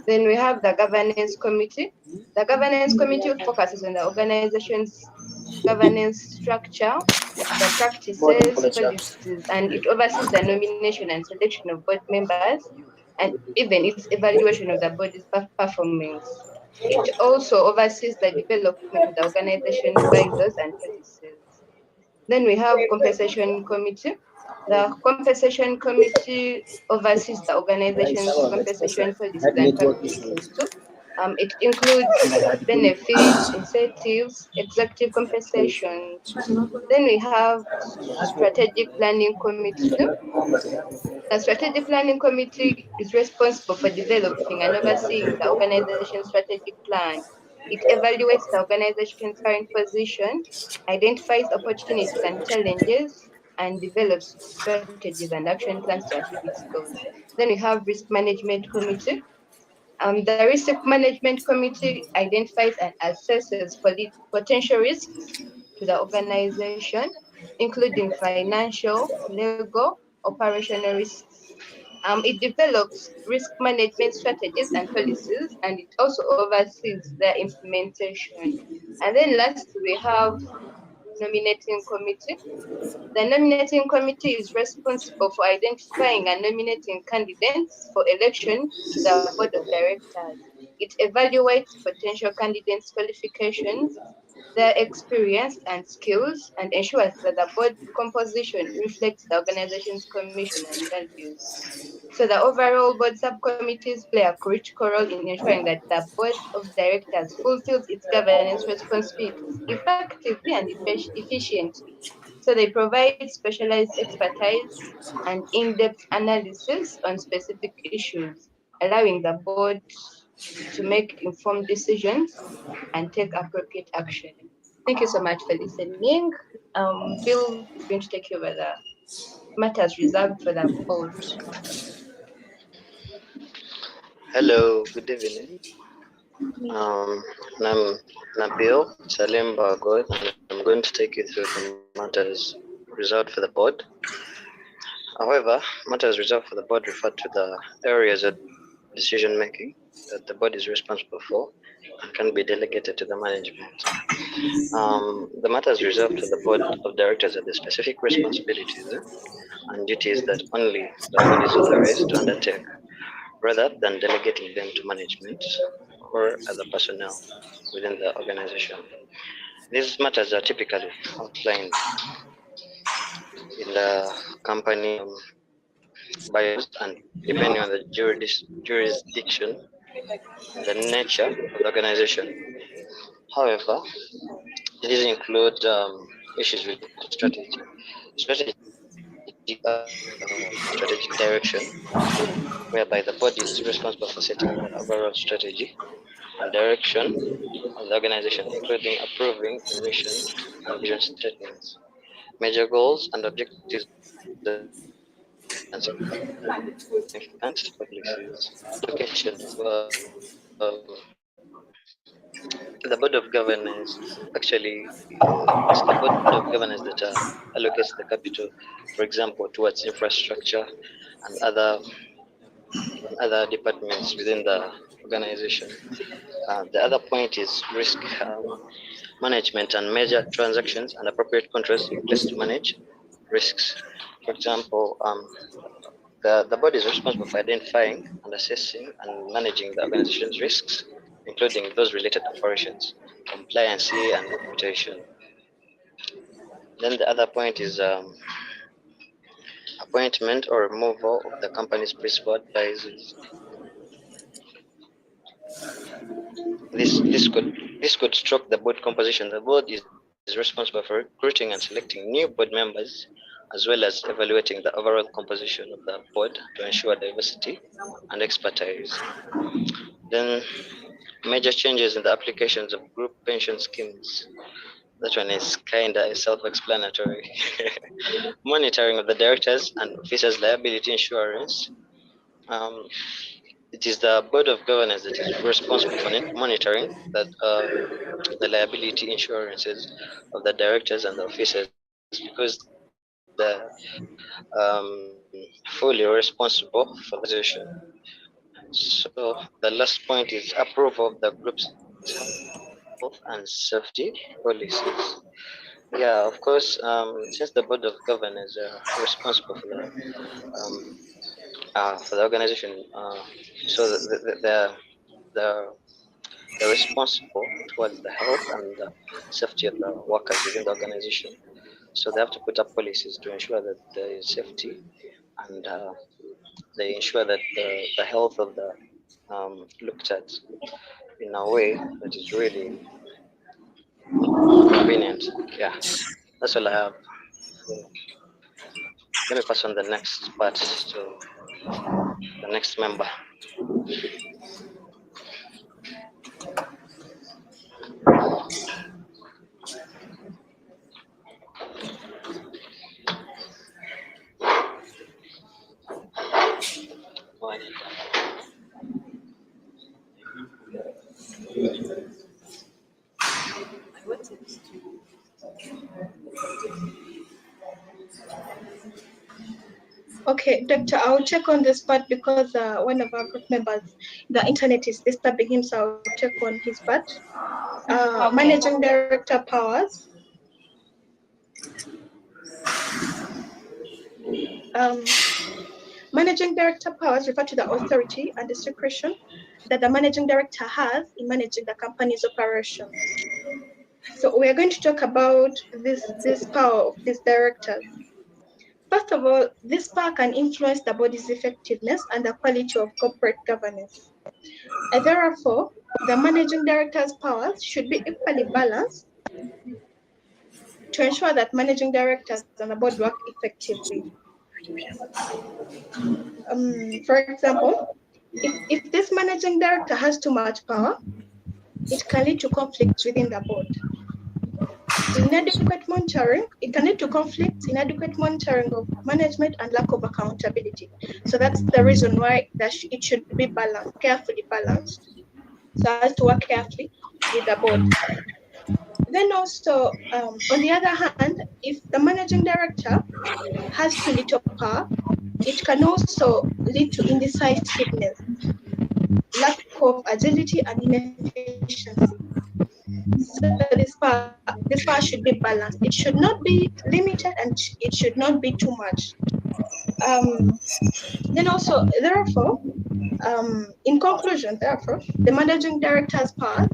Then we have the governance committee. The governance committee focuses on the organization's governance structure, the practices, policies, and it oversees the nomination and selection of board members and even its evaluation of the body's performance. It also oversees the development of the organization's bylaws and policies. Then we have compensation committee. The compensation committee oversees the organization's compensation policies and practices too. It includes benefits, incentives, executive compensation. Then we have strategic planning committee. The strategic planning committee is responsible for developing and overseeing the organization's strategic plan. It evaluates the organization's current position, identifies opportunities and challenges, and develops strategies and action plans to achieve its goals. Then we have risk management committee. The risk management committee identifies and assesses potential risks to the organization, including financial, legal, operational risks. It develops risk management strategies and policies, and it also oversees their implementation. And then last, we have nominating committee. The nominating committee is responsible for identifying and nominating candidates for election to the board of directors. It evaluates potential candidates' qualifications, their experience and skills, and ensures that the board composition reflects the organization's commission and values. So the overall board subcommittees play a critical role in ensuring that the board of directors fulfills its governance responsibilities effectively and efficiently. So they provide specialized expertise and in-depth analysis on specific issues, allowing the board to make informed decisions and take appropriate action. Thank you so much for listening. Bill is going to take over the matters reserved for the board.
Hello, good evening. I'm Nabil Salim Bagod, and I'm going to take you through the matters reserved for the board. However, matters reserved for the board refer to the areas of decision making that the board is responsible for and can be delegated to the management. The matters reserved to the board of directors are the specific responsibilities and duties that only the board is authorized to undertake, rather than delegating them to management or other personnel within the organization. These matters are typically outlined in the company bylaws and depending on the jurisdiction and the nature of the organization. However, these include issues with strategic direction, whereby the board is responsible for setting the overall strategy and direction of the organization, including approving the mission and vision statements, major goals and objectives, and significant policies. Location the board of governors actually it's the board of governors that allocates the capital, for example, towards infrastructure and other departments within the organization. The other point is risk management and major transactions and appropriate controls in place to manage risks. For example, the board is responsible for identifying and assessing and managing the organization's risks, including those related to operations, compliance, and reputation. Then the other point is appointment or removal of the company's principal advisors. This could stroke the board composition. The board is responsible for recruiting and selecting new board members, as well as evaluating the overall composition of the board to ensure diversity and expertise. Then major changes in the applications of group pension schemes. That one is kind of self-explanatory. Monitoring of the directors and officers' liability insurance. It is the board of governors that is responsible for monitoring that the liability insurances of the directors and the officers, because they're fully responsible for the organization. So the last point is approval of the group's health and safety policies. Yeah, of course, since the board of governors are responsible for the organization, so the they're responsible towards the health and the safety of the workers within the organization. So they have to put up policies to ensure that there is safety, and they ensure that the health of the looked at in a way that is really convenient. Yeah, that's all I have. Let me pass on the next part to the next member.
Okay, Doctor, I'll check on this part because one of our group members, the internet is disturbing him, so I'll check on his part.
Okay.
Managing Director powers. Managing Director powers refer to the authority and discretion that the Managing Director has in managing the company's operations. So we are going to talk about this power of these directors. First of all, this power can influence the body's effectiveness and the quality of corporate governance. And therefore, the Managing Director's powers should be equally balanced to ensure that Managing Directors and the board work effectively. For example, if this Managing Director has too much power, it can lead to conflicts within the board. Inadequate monitoring, it can lead to conflicts, inadequate monitoring of management, and lack of accountability. So that's the reason why it should be balanced, carefully balanced, so as to work carefully with the board. Then also, on the other hand, if the Managing Director has too little power, it can also lead to indecisiveness, lack of agility, and inefficiency. So this power should be balanced. It should not be limited, and it should not be too much. Then also, therefore, in conclusion, therefore, the Managing Director's power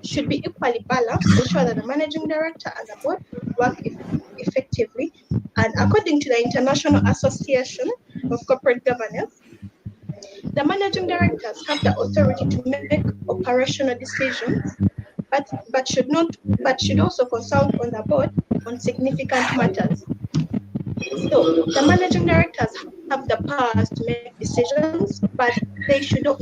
should be equally balanced to ensure that the Managing Director and the board work effectively. And according to the International Association of Corporate Governance, the Managing Directors have the authority to make operational decisions, but should also consult on the board on significant matters. So the Managing Directors have the powers to make decisions, but they should not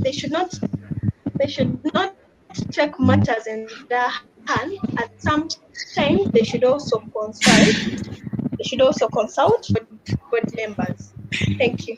take matters in their hand. At some time, they should also consult board members. Thank you.